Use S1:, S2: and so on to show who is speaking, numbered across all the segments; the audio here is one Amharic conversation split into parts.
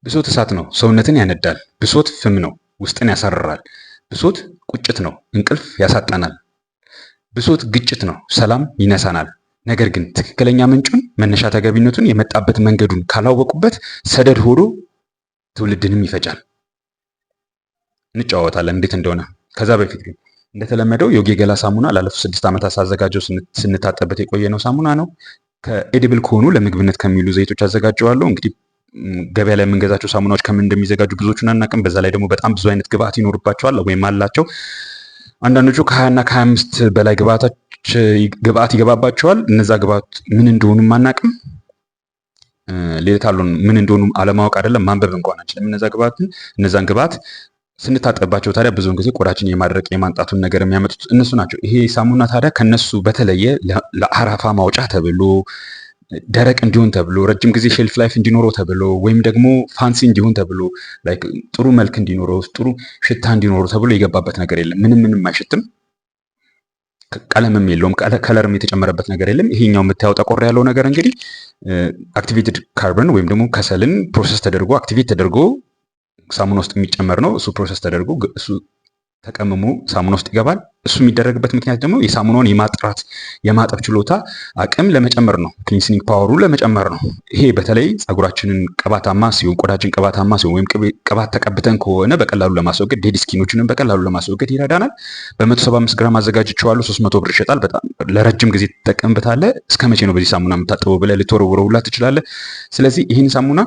S1: ብሶት እሳት ነው፣ ሰውነትን ያነዳል። ብሶት ፍም ነው፣ ውስጥን ያሳርራል። ብሶት ቁጭት ነው፣ እንቅልፍ ያሳጣናል። ብሶት ግጭት ነው፣ ሰላም ይነሳናል። ነገር ግን ትክክለኛ ምንጩን፣ መነሻ ተገቢነቱን፣ የመጣበት መንገዱን ካላወቁበት ሰደድ ሆኖ ትውልድንም ይፈጃል። እንጨዋወታለን እንዴት እንደሆነ። ከዛ በፊት ግን እንደተለመደው ዮጊ የገላ ሳሙና ላለፉት 6 ዓመታት ሳዘጋጀው ስንታጠበት የቆየ ነው ሳሙና ነው። ከኤዲብል ከሆኑ ለምግብነት ከሚውሉ ዘይቶች አዘጋጀዋለሁ። እንግዲህ ገበያ ላይ የምንገዛቸው ሳሙናዎች ከምን እንደሚዘጋጁ ብዙዎቹን አናውቅም። በዛ ላይ ደግሞ በጣም ብዙ አይነት ግብአት ይኖርባቸዋል ወይም አላቸው። አንዳንዶቹ ከ20 እና ከ25 በላይ ግብአት ይገባባቸዋል። እነዛ ግብአት ምን እንደሆኑም አናውቅም። ሌታሉን ምን እንደሆኑ አለማወቅ አይደለም ማንበብ እንኳን አንችልም። እነዛን ግብአት ስንታጠባቸው ታዲያ ብዙውን ጊዜ ቆዳችን የማድረቅ የማንጣቱን ነገር የሚያመጡት እነሱ ናቸው። ይሄ ሳሙና ታዲያ ከነሱ በተለየ ለአረፋ ማውጫ ተብሎ ደረቅ እንዲሆን ተብሎ ረጅም ጊዜ ሼልፍ ላይፍ እንዲኖረው ተብሎ ወይም ደግሞ ፋንሲ እንዲሆን ተብሎ ላይክ ጥሩ መልክ እንዲኖረው ጥሩ ሽታ እንዲኖረው ተብሎ የገባበት ነገር የለም። ምንም አይሽትም። ቀለምም የለውም። ከለርም የተጨመረበት ነገር የለም። ይሄኛው የምታየው ጠቆር ያለው ነገር እንግዲህ አክቲቬትድ ካርበን ወይም ደግሞ ከሰልን ፕሮሰስ ተደርጎ አክቲቬት ተደርጎ ሳሙና ውስጥ የሚጨመር ነው። እሱ ፕሮሰስ ተደርጎ እሱ ተቀምሞ ሳሙና ውስጥ ይገባል። እሱ የሚደረግበት ምክንያት ደግሞ የሳሙናውን የማጥራት የማጠብ ችሎታ አቅም ለመጨመር ነው። ክሊንሲንግ ፓወሩን ለመጨመር ነው። ይሄ በተለይ ፀጉራችንን ቅባታማ ሲሆን ቆዳችን ቅባታማ ሲሆን ወይም ቅባት ተቀብተን ከሆነ በቀላሉ ለማስወገድ ዴድ ስኪኖችንም በቀላሉ ለማስወገድ ይረዳናል። በ175 ግራም አዘጋጅቼዋለሁ። 300 ብር ይሸጣል። በጣም ለረጅም ጊዜ ትጠቀምበታለህ። እስከ መቼ ነው በዚህ ሳሙና የምታጠበው ብለህ ልትወረውረው ሁላ ትችላለህ። ስለዚህ ይህን ሳሙና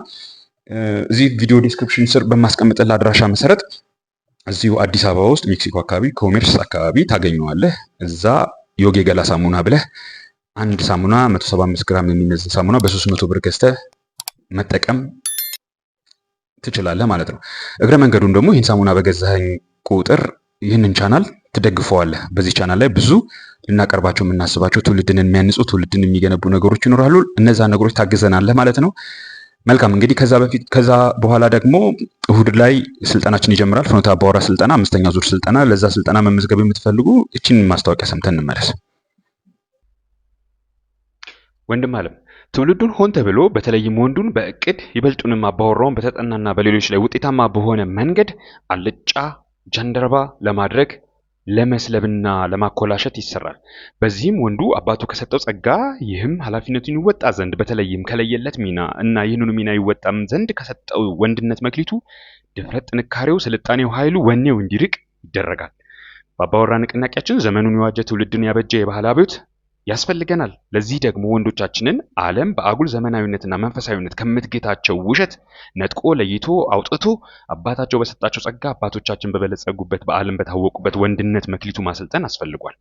S1: እዚህ ቪዲዮ ዲስክሪፕሽን ስር በማስቀምጥልህ አድራሻ መሰረት እዚሁ አዲስ አበባ ውስጥ ሜክሲኮ አካባቢ ኮሜርስ አካባቢ ታገኘዋለህ። እዛ ዮጊ የገላ ሳሙና ብለህ አንድ ሳሙና 175 ግራም የሚመዝን ሳሙና በ300 ብር ገዝተህ መጠቀም ትችላለህ ማለት ነው። እግረ መንገዱን ደግሞ ይህን ሳሙና በገዛኸኝ ቁጥር ይህንን ቻናል ትደግፈዋለህ። በዚህ ቻናል ላይ ብዙ ልናቀርባቸው የምናስባቸው ትውልድን የሚያንጹ ትውልድን የሚገነቡ ነገሮች ይኖራሉ። እነዛ ነገሮች ታግዘናለህ ማለት ነው። መልካም እንግዲህ ከዛ በኋላ ደግሞ እሁድ ላይ ስልጠናችን ይጀምራል። ፍኖተ አባወራ ስልጠና 5ኛ ዙር ስልጠና። ለዛ ስልጠና መመዝገብ የምትፈልጉ እቺን ማስታወቂያ ሰምተን እንመለስ።
S2: ወንድም አለም ትውልዱን ሆን ተብሎ በተለይም ወንዱን በእቅድ ይበልጡንም አባወራውን በተጠናና በሌሎች ላይ ውጤታማ በሆነ መንገድ አልጫ ጀንደረባ ለማድረግ ለመስለብና ለማኮላሸት ይሰራል። በዚህም ወንዱ አባቱ ከሰጠው ጸጋ ይህም ኃላፊነቱን ይወጣ ዘንድ በተለይም ከለየለት ሚና እና ይህንኑ ሚና ይወጣም ዘንድ ከሰጠው ወንድነት መክሊቱ ድፍረት፣ ጥንካሬው፣ ስልጣኔው፣ ኃይሉ፣ ወኔው እንዲርቅ ይደረጋል። በአባወራ ንቅናቄያችን ዘመኑን የዋጀ ትውልድን ያበጀ የባህል አብዮት ያስፈልገናል። ለዚህ ደግሞ ወንዶቻችንን ዓለም በአጉል ዘመናዊነትና መንፈሳዊነት ከምትጌታቸው ውሸት ነጥቆ ለይቶ አውጥቶ አባታቸው በሰጣቸው ጸጋ አባቶቻችን በበለጸጉበት በዓለም በታወቁበት ወንድነት መክሊቱ ማሰልጠን አስፈልጓል።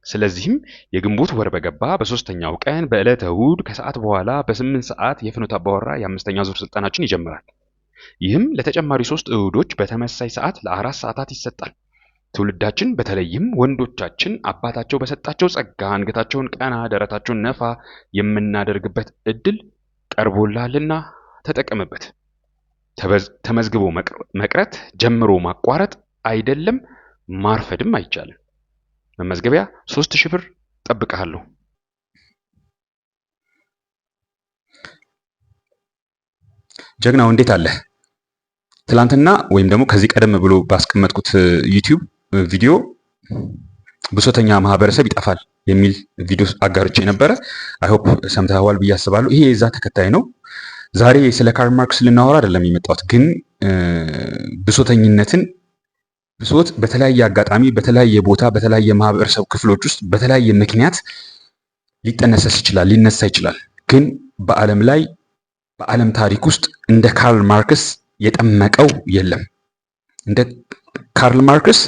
S2: ስለዚህም የግንቦት ወር በገባ በ3ኛው ቀን በዕለተ እሁድ ከሰዓት በኋላ በ8 ሰዓት የፍኖተ አባወራ የ5ኛ ዙር ስልጠናችን ይጀምራል። ይህም ለተጨማሪ 3 እሁዶች በተመሳሳይ ሰዓት ለ4 ሰዓታት ይሰጣል። ትውልዳችን በተለይም ወንዶቻችን አባታቸው በሰጣቸው ጸጋ አንገታቸውን ቀና ደረታቸውን ነፋ የምናደርግበት እድል ቀርቦላልና ተጠቀምበት። ተመዝግቦ መቅረት ጀምሮ ማቋረጥ አይደለም፣ ማርፈድም አይቻልም። መመዝገቢያ 3000 ብር ጠብቀሃለሁ።
S1: ጀግናው እንዴት አለ? ትላንትና ወይም ደግሞ ከዚህ ቀደም ብሎ ባስቀመጥኩት ዩቲዩብ ቪዲዮ ብሶተኛ ማህበረሰብ ይጠፋል የሚል ቪዲዮ አጋርቼ ነበረ። አይ ሆፕ ሰምተዋል ብዬ አስባለሁ። ይሄ የዛ ተከታይ ነው። ዛሬ ስለ ካርል ማርክስ ልናወራ አይደለም የመጣሁት፣ ግን ብሶት በተለያየ አጋጣሚ በተለያየ ቦታ በተለያየ ማህበረሰብ ክፍሎች ውስጥ በተለያየ ምክንያት ሊጠነሰስ ይችላል፣ ሊነሳ ይችላል። ግን በዓለም ታሪክ ውስጥ እንደ ካርል ማርክስ የጠመቀው የለም። እንደ ካርል ማርክስ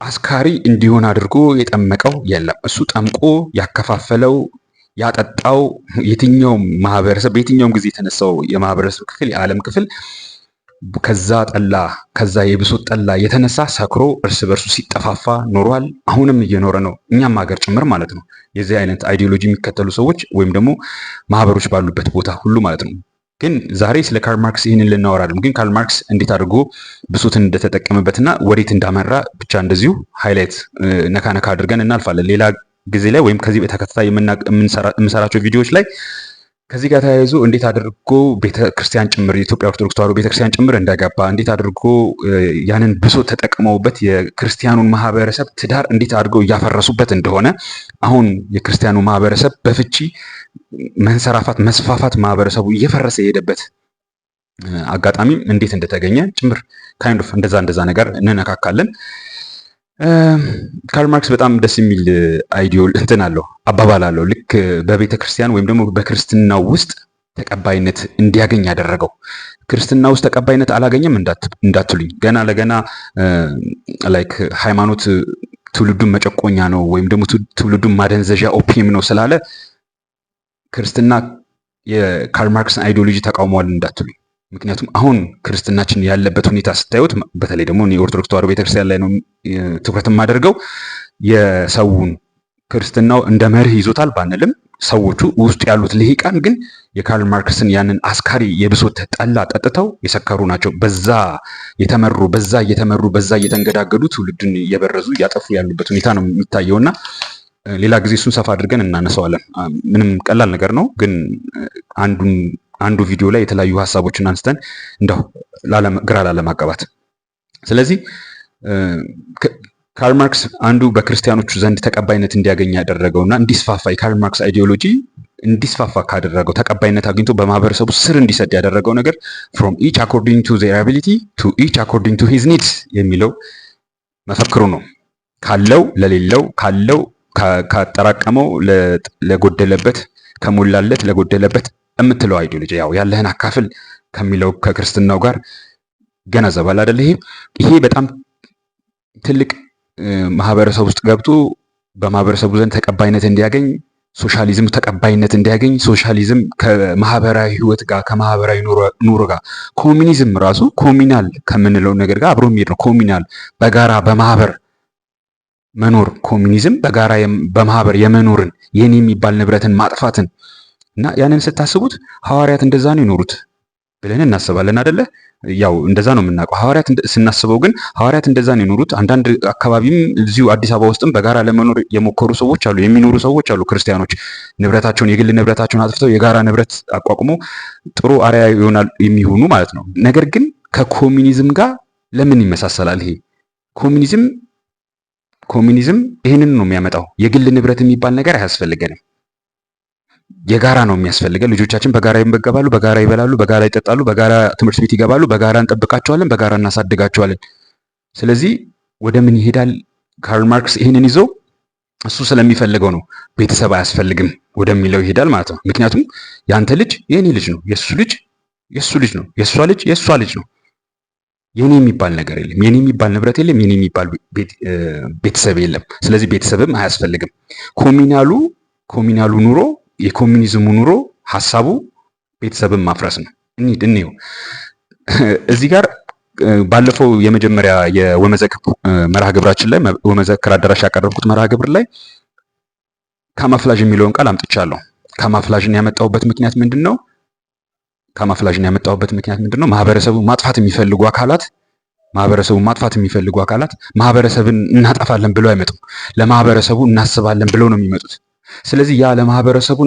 S1: አስካሪ እንዲሆን አድርጎ የጠመቀው የለም። እሱ ጠምቆ ያከፋፈለው ያጠጣው የትኛውም ማህበረሰብ በየትኛውም ጊዜ የተነሳው የማህበረሰብ ክፍል የዓለም ክፍል ከዛ የብሶት ጠላ የተነሳ ሰክሮ እርስ በርሱ ሲጠፋፋ ኖሯል። አሁንም እየኖረ ነው፣ እኛም ሀገር ጭምር ማለት ነው። የዚህ አይነት አይዲዮሎጂ የሚከተሉ ሰዎች ወይም ደግሞ ማህበሮች ባሉበት ቦታ ሁሉ ማለት ነው። ግን ዛሬ ስለ ካርል ማርክስ ይህንን ልናወራለን። ግን ካርል ማርክስ እንዴት አድርጎ ብሶትን እንደተጠቀመበትና ወዴት እንዳመራ ብቻ እንደዚሁ ሃይላይት ነካ አድርገን እናልፋለን። ሌላ ጊዜ ላይ ወይም ከዚህ በተከታታይ የምንሰራቸው ቪዲዮዎች ላይ ከዚህ ጋር ተያይዞ እንዴት አድርጎ ቤተክርስቲያን ጭምር የኢትዮጵያ ኦርቶዶክስ ተዋሕዶ ቤተክርስቲያን ጭምር እንደገባ እንዴት አድርጎ ያንን ብሶት ተጠቅመውበት የክርስቲያኑን ማህበረሰብ ትዳር እንዴት አድርገው እያፈረሱበት እንደሆነ አሁን የክርስቲያኑ ማህበረሰብ በፍቺ መንሰራፋት መስፋፋት ማህበረሰቡ እየፈረሰ የሄደበት አጋጣሚም እንዴት እንደተገኘ ጭምር ካይንድ ኦፍ እንደዛ ነገር እንነካካለን። ካርል ማርክስ በጣም ደስ የሚል አይዲዮል እንትን አለው አባባል አለው። ልክ በቤተ ክርስቲያን ወይም ደግሞ በክርስትናው ውስጥ ተቀባይነት እንዲያገኝ ያደረገው ክርስትና ውስጥ ተቀባይነት አላገኘም እንዳትሉኝ፣ ገና ለገና ላይክ ሃይማኖት ትውልዱን መጨቆኛ ነው ወይም ደግሞ ትውልዱን ማደንዘዣ ኦፒየም ነው ስላለ ክርስትና የካርል ማርክስን አይዲዮሎጂ ተቃውሟል እንዳትሉኝ። ምክንያቱም አሁን ክርስትናችን ያለበት ሁኔታ ስታዩት፣ በተለይ ደግሞ የኦርቶዶክስ ተዋሕዶ ቤተክርስቲያን ላይ ነው ትኩረት የማደርገው። የሰውን ክርስትናው እንደ መርህ ይዞታል ባንልም ሰዎቹ ውስጡ ያሉት ልሂቃን ግን የካርል ማርክስን ያንን አስካሪ የብሶት ጠላ ጠጥተው የሰከሩ ናቸው። በዛ እየተመሩ በዛ እየተንገዳገዱ ትውልድን እየበረዙ እያጠፉ ያሉበት ሁኔታ ነው የሚታየውና ሌላ ጊዜ እሱን ሰፋ አድርገን እናነሳዋለን። ምንም ቀላል ነገር ነው፣ ግን አንዱ ቪዲዮ ላይ የተለያዩ ሀሳቦችን አንስተን እንደው ግራ ላለማጋባት። ስለዚህ ካርል ማርክስ አንዱ በክርስቲያኖቹ ዘንድ ተቀባይነት እንዲያገኝ ያደረገውና እንዲስፋፋ የካርል ማርክስ አይዲዮሎጂ እንዲስፋፋ ካደረገው ተቀባይነት አግኝቶ በማህበረሰቡ ስር እንዲሰድ ያደረገው ነገር from each according to their ability to each according to his needs የሚለው መፈክሩ ነው። ካለው ለሌለው፣ ካለው ካጠራቀመው ለጎደለበት፣ ከሞላለት ለጎደለበት የምትለው አይዲዮሎጂ ያው ያለህን አካፍል ከሚለው ከክርስትናው ጋር ገናዘባል አይደል? ይሄ በጣም ትልቅ ማህበረሰብ ውስጥ ገብቶ በማህበረሰቡ ዘንድ ተቀባይነት እንዲያገኝ፣ ሶሻሊዝም ተቀባይነት እንዲያገኝ፣ ሶሻሊዝም ከማህበራዊ ህይወት ጋር ከማህበራዊ ኑሮ ጋር፣ ኮሚኒዝም ራሱ ኮሚናል ከምንለው ነገር ጋር አብሮ የሚሄድ ነው። ኮሚናል በጋራ በማህበር መኖር፣ ኮሚኒዝም በጋራ በማህበር የመኖርን የኔ የሚባል ንብረትን ማጥፋትን እና ያንን ስታስቡት ሐዋርያት እንደዛ ነው የኖሩት ብለን እናስባለን አይደለ? ያው እንደዛ ነው የምናውቀው። ሐዋርያት ስናስበው ግን ሐዋርያት እንደዛ ነው የኖሩት። አንዳንድ አካባቢም እዚሁ አዲስ አበባ ውስጥም በጋራ ለመኖር የሞከሩ ሰዎች አሉ፣ የሚኖሩ ሰዎች አሉ። ክርስቲያኖች ንብረታቸውን የግል ንብረታቸውን አጥፍተው የጋራ ንብረት አቋቁሞ ጥሩ አርአያ ይሆናል የሚሆኑ ማለት ነው። ነገር ግን ከኮሚኒዝም ጋር ለምን ይመሳሰላል? ይሄ ኮሚኒዝም ይህንን ነው የሚያመጣው። የግል ንብረት የሚባል ነገር አያስፈልገንም። የጋራ ነው የሚያስፈልገን። ልጆቻችን በጋራ ይመገባሉ፣ በጋራ ይበላሉ፣ በጋራ ይጠጣሉ፣ በጋራ ትምህርት ቤት ይገባሉ፣ በጋራ እንጠብቃቸዋለን፣ በጋራ እናሳድጋቸዋለን። ስለዚህ ወደ ምን ይሄዳል ካርል ማርክስ? ይህንን ይዞ እሱ ስለሚፈልገው ነው ቤተሰብ አያስፈልግም ወደሚለው ይሄዳል ማለት ነው። ምክንያቱም ያንተ ልጅ የኔ ልጅ ነው፣ የሱ ልጅ የሱ ልጅ ነው፣ የሷ ልጅ የሷ ልጅ ነው። የኔ የሚባል ነገር የለም፣ የኔ የሚባል ንብረት የለም፣ የኔ የሚባል ቤተሰብ የለም። ስለዚህ ቤተሰብም አያስፈልግም። ኮሚናሉ ኑሮ የኮሚኒዝሙ ኑሮ ሐሳቡ ቤተሰብን ማፍረስ ነው። እንየው እዚህ ጋር ባለፈው የመጀመሪያ የወመዘክር መርሃ ግብራችን ላይ ወመዘክር አዳራሽ ያቀረብኩት መርሃ ግብር ላይ ካማፍላዥ የሚለውን ቃል አምጥቻለሁ። ካማፍላዥን ያመጣሁበት ምክንያት ምንድነው? ማህበረሰቡን ማጥፋት የሚፈልጉ አካላት ማህበረሰብን እናጠፋለን ብለው አይመጡም። ለማህበረሰቡ እናስባለን ብለው ነው የሚመጡት። ስለዚህ ያ ለማህበረሰቡ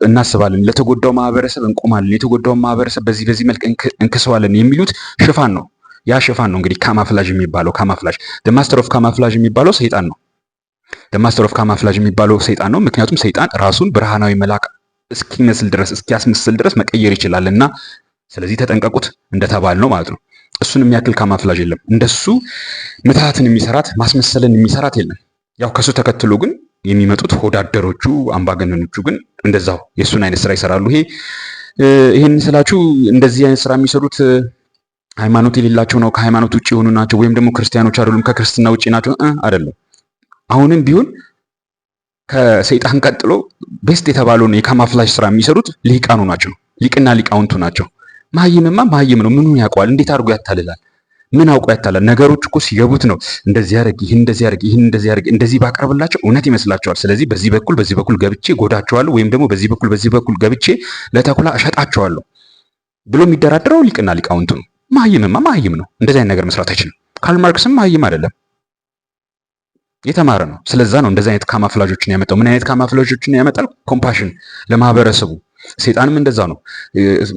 S1: እናስባለን፣ ለተጎዳው ማህበረሰብ እንቆማለን፣ የተጎዳውን ማህበረሰብ በዚህ መልክ እንክሰዋለን የሚሉት ሽፋን ነው። ያ ሽፋን ነው እንግዲህ ካማፍላዥ የሚባለው። the master of camouflage የሚባለው ሰይጣን ነው። ምክንያቱም ሰይጣን ራሱን ብርሃናዊ መልአክ እስኪያስመስል ድረስ መቀየር ይችላልና፣ ስለዚህ ተጠንቀቁት እንደተባል ነው ማለት ነው። እሱን የሚያክል ካማፍላዥ የለም። እንደሱ ምትሃትን የሚሰራት ማስመሰልን የሚሰራት የለም። ያው ከሱ ተከትሎ ግን የሚመጡት ሆዳደሮቹ አምባገነኖቹ ግን እንደዛው የሱን አይነት ስራ ይሰራሉ። ይሄን ስላችሁ እንደዚህ አይነት ስራ የሚሰሩት ሃይማኖት የሌላቸው ነው፣ ከሃይማኖት ውጪ የሆኑ ናቸው፣ ወይም ደግሞ ክርስቲያኖች አይደሉም፣ ከክርስትና ውጪ ናቸው አይደለም። አሁንም ቢሆን ከሰይጣን ቀጥሎ ቤስት የተባለውን የካማፍላጅ ስራ የሚሰሩት ሊቃኑ ናቸው፣ ሊቅና ሊቃውንቱ ናቸው። መሀይምማ መሀይም ነው። ምኑን ያውቀዋል? እንዴት አድርጎ ያታልላል? ምን አውቆ ያታላል? ነገሮች እኮ ሲገቡት ነው እንደዚህ ያደርግ፣ ይህን እንደዚህ ያደርግ፣ እንደዚህ ባቀርብላቸው እውነት ይመስላቸዋል። ስለዚህ በዚህ በኩል ገብቼ ጎዳቸዋለሁ፣ ወይም ደግሞ በዚህ በኩል ገብቼ ለተኩላ እሸጣቸዋለሁ ብሎ የሚደራደረው ሊቅና ሊቃውንቱ ነው። መሀይምማ መሀይም ነው። እንደዚህ አይነት ነገር መስራት አይችልም። ካርል ማርክስም መሀይም አይደለም፣ የተማረ ነው። ስለዛ ነው እንደዚህ አይነት ካማፍላጆችን ያመጣው። ምን አይነት ካማፍላጆችን ያመጣል? ኮምፓሽን ለማህበረሰቡ ሰይጣንም እንደዛ ነው።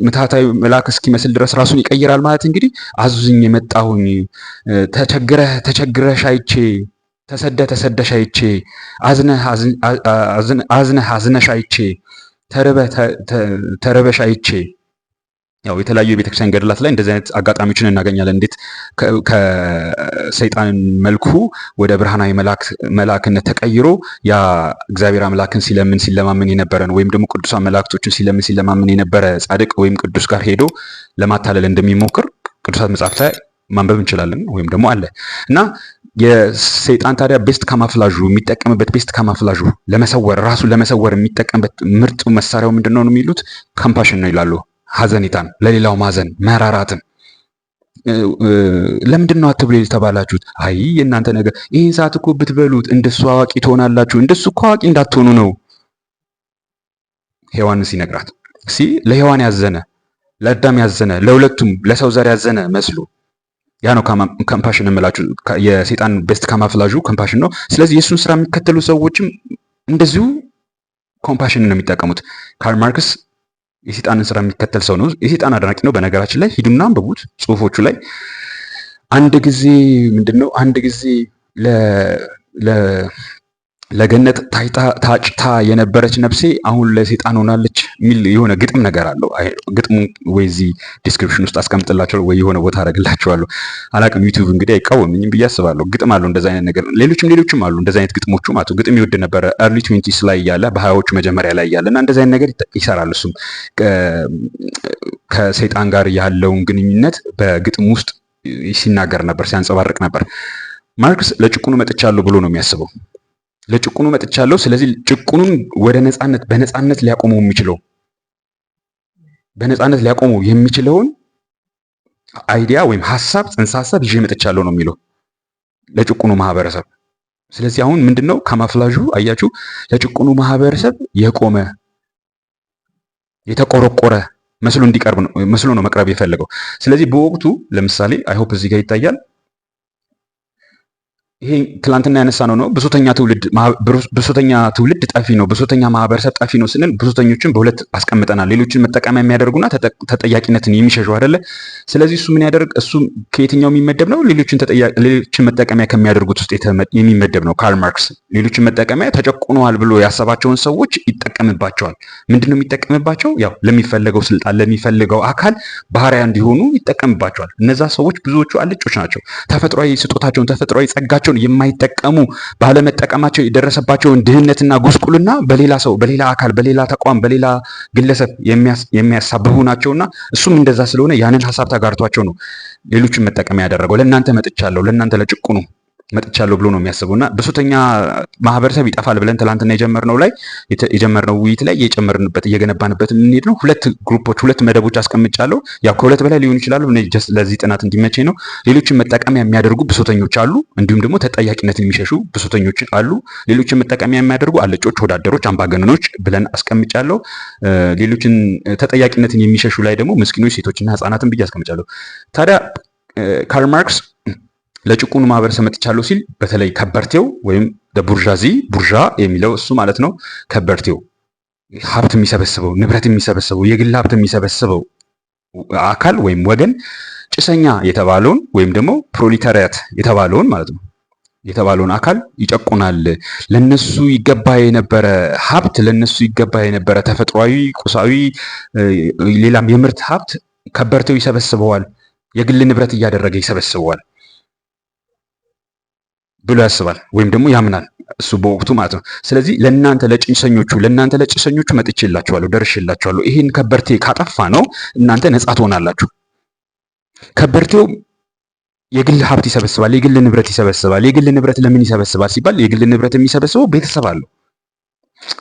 S1: ምትሃታዊ መልአክ እስኪመስል ድረስ ራሱን ይቀይራል ማለት እንግዲህ አዙኝ የመጣሁኝ ተቸግረሽ አይቼ ተሰደሽ አይቼ አዝነሽ አይቼ ተርበሽ አይቼ ያው የተለያዩ የቤተክርስቲያን ገድላት ላይ እንደዚህ አይነት አጋጣሚዎችን እናገኛለን። እንዴት ከሰይጣን መልኩ ወደ ብርሃናዊ መልአክነት ተቀይሮ ያ እግዚአብሔር አምላክን ሲለማመን የነበረን ወይም ደግሞ ቅዱሳን መላእክቶችን ሲለማመን የነበረ ጻድቅ ወይም ቅዱስ ጋር ሄዶ ለማታለል እንደሚሞክር ቅዱሳት መጽሐፍት ላይ ማንበብ እንችላለን ወይም ደግሞ አለ እና የሰይጣን ታዲያ ቤስት ካማፍላዡ የሚጠቀምበት ራሱን ለመሰወር የሚጠቀምበት ምርጡ መሳሪያው ምንድነው ነው የሚሉት ካምፓሽን ነው ይላሉ። ሐዘኔታን፣ ለሌላው ማዘን፣ መራራትን። ለምንድን ነው አትብሉ የተባላችሁት? አይ የእናንተ ነገር ይህን ሰዓት እኮ ብትበሉት እንደሱ አዋቂ ትሆናላችሁ። እንደሱ እኮ አዋቂ እንዳትሆኑ ነው ሔዋንን ሲነግራት። ለሔዋን ያዘነ፣ ለአዳም ያዘነ፣ ለሁለቱም ለሰው ዘር ያዘነ መስሎ ያ ነው ካምፓሽን የምላችሁ። የሰይጣን ቤስት ካማፍላዡ ካምፓሽን ነው። ስለዚህ የእሱን ስራ የሚከተሉ ሰዎችም እንደዚሁ ኮምፓሽን ነው የሚጠቀሙት። ካርል ማርክስ የሰይጣንን ስራ የሚከተል ሰው ነው። የሰይጣን አድናቂ ነው። በነገራችን ላይ ሂዱና አንብቡት ጽሁፎቹ ላይ። አንድ ጊዜ ለገነት ታጭታ የነበረች ነፍሴ አሁን ለሰይጣን ሆናለች የሚል የሆነ ግጥም ነገር አለው። ግጥሙ ወይ እዚህ ዲስክሪፕሽን ውስጥ አስቀምጥላችኋለሁ ወይ የሆነ ቦታ አደርግላችኋለሁ። አላቅም፣ ዩቲዩብ እንግዲህ አይቃወምኝም ብዬ አስባለሁ። ግጥም አለው እንደዛ አይነት ነገር። ሌሎችም አሉ እንደዛ አይነት ግጥሞቹ ማለት ነው። ግጥም ይወድ ነበረ ኤርሊ 20s ላይ እያለ በሀያዎቹ መጀመሪያ ላይ እያለ እና እንደዛ አይነት ነገር ይሰራል። እሱም ከሰይጣን ጋር ያለውን ግንኙነት በግጥም ውስጥ ሲናገር ነበር፣ ሲያንጸባርቅ ነበር። ማርክስ ለጭቁኑ መጥቻለሁ ብሎ ነው የሚያስበው። ለጭቁኑ መጥቻለሁ። ስለዚህ ጭቁኑን ወደ በነፃነት ሊያቆመው የሚችለውን አይዲያ ወይም ሀሳብ ጽንሰ ሀሳብ ይዤ መጥቻለሁ ነው የሚለው ለጭቁኑ ማህበረሰብ። ስለዚህ አሁን ምንድነው ካማፍላዡ? አያችሁ፣ ለጭቁኑ ማህበረሰብ የቆመ የተቆረቆረ መስሎ ነው መቅረብ የፈለገው። ስለዚህ በወቅቱ ለምሳሌ አይሆፕ እዚህ ጋር ይታያል። ይሄ ትላንትና ያነሳ ነው። ብሶተኛ ትውልድ ጠፊ ነው፣ ብሶተኛ ማህበረሰብ ጠፊ ነው ስንል ብሶተኞችን በሁለት አስቀምጠናል። ሌሎችን መጠቀሚያ የሚያደርጉና ተጠያቂነትን የሚሸሹ አይደለ? ስለዚህ እሱ ምን ያደርግ? እሱ ከየትኛው የሚመደብ ነው? ሌሎችን መጠቀሚያ ከሚያደርጉት ውስጥ የሚመደብ ነው። ካርል ማርክስ ሌሎችን መጠቀሚያ ተጨቁነዋል ብሎ ያሰባቸውን ሰዎች ይጠቀምባቸዋል። ምንድነው የሚጠቀምባቸው? ያው ለሚፈለገው ስልጣን፣ ለሚፈልገው አካል ባህሪያ እንዲሆኑ ይጠቀምባቸዋል። እነዛ ሰዎች ብዙዎቹ አልጮች ናቸው። ተፈጥሯዊ ስጦታቸውን፣ ተፈጥሯዊ ጸጋቸውን የማይጠቀሙ ባለመጠቀማቸው የደረሰባቸውን ድህነትና ጉስቁልና በሌላ ሰው፣ በሌላ አካል፣ በሌላ ተቋም፣ በሌላ ግለሰብ የሚያሳብቡ ናቸውና እሱም እንደዛ ስለሆነ ያንን ሀሳብ ተጋርቷቸው ነው ሌሎችን መጠቀሚያ ያደረገው። ለእናንተ መጥቻለሁ፣ ለእናንተ ለጭቁኑ መጥቻለሁ ብሎ ነው የሚያስበውና ብሶተኛ ማህበረሰብ ይጠፋል ብለን ትላንትና የጀመርነው ውይይት ላይ እየጨመርንበት እየገነባንበት የምንሄድ ነው። ሁለት መደቦች አስቀምጫለሁ። ያው ከሁለት በላይ ሊሆኑ ይችላሉ። ለዚህ ጥናት እንዲመቸኝ ነው። ሌሎችን መጠቀሚያ የሚያደርጉ ብሶተኞች አሉ። እንዲሁም ደግሞ ተጠያቂነትን የሚሸሹ ብሶተኞች አሉ። ሌሎችን መጠቀሚያ የሚያደርጉ አለጮች፣ ወዳደሮች፣ አምባገነኖች ብለን አስቀምጫለሁ። ሌሎችን ተጠያቂነትን የሚሸሹ ላይ ደግሞ ምስኪኖች፣ ሴቶችና ህፃናትን ብዬ አስቀምጫለሁ። ታዲያ ካርል ማርክስ ለጭቁኑ ማህበረሰብ መጥቻለሁ ሲል በተለይ ከበርቴው ወይም ቡርዣ የሚለው እሱ ማለት ነው። ከበርቴው ሀብት የሚሰበስበው፣ ንብረት የሚሰበስበው፣ የግል ሀብት የሚሰበስበው አካል ወይም ወገን ጭሰኛ የተባለውን ወይም ደግሞ ፕሮሊታሪያት የተባለውን ማለት ነው የተባለውን አካል ይጨቁናል። ለነሱ ይገባ የነበረ ሀብት፣ ለነሱ ይገባ የነበረ ተፈጥሯዊ፣ ቁሳዊ፣ ሌላም የምርት ሀብት ከበርቴው ይሰበስበዋል፣ የግል ንብረት እያደረገ ይሰበስበዋል ብሎ ያስባል ወይም ደግሞ ያምናል እሱ በወቅቱ ማለት ነው። ስለዚህ ለእናንተ ለጭሰኞቹ መጥቼላችኋለሁ፣ ደርሼላችኋለሁ። ይህን ከበርቴ ካጠፋ ነው እናንተ ነጻ ትሆናላችሁ። ከበርቴው የግል ሀብት ይሰበስባል፣ የግል ንብረት ይሰበስባል። የግል ንብረት ለምን ይሰበስባል ሲባል የግል ንብረት የሚሰበስበው ቤተሰብ አለው፣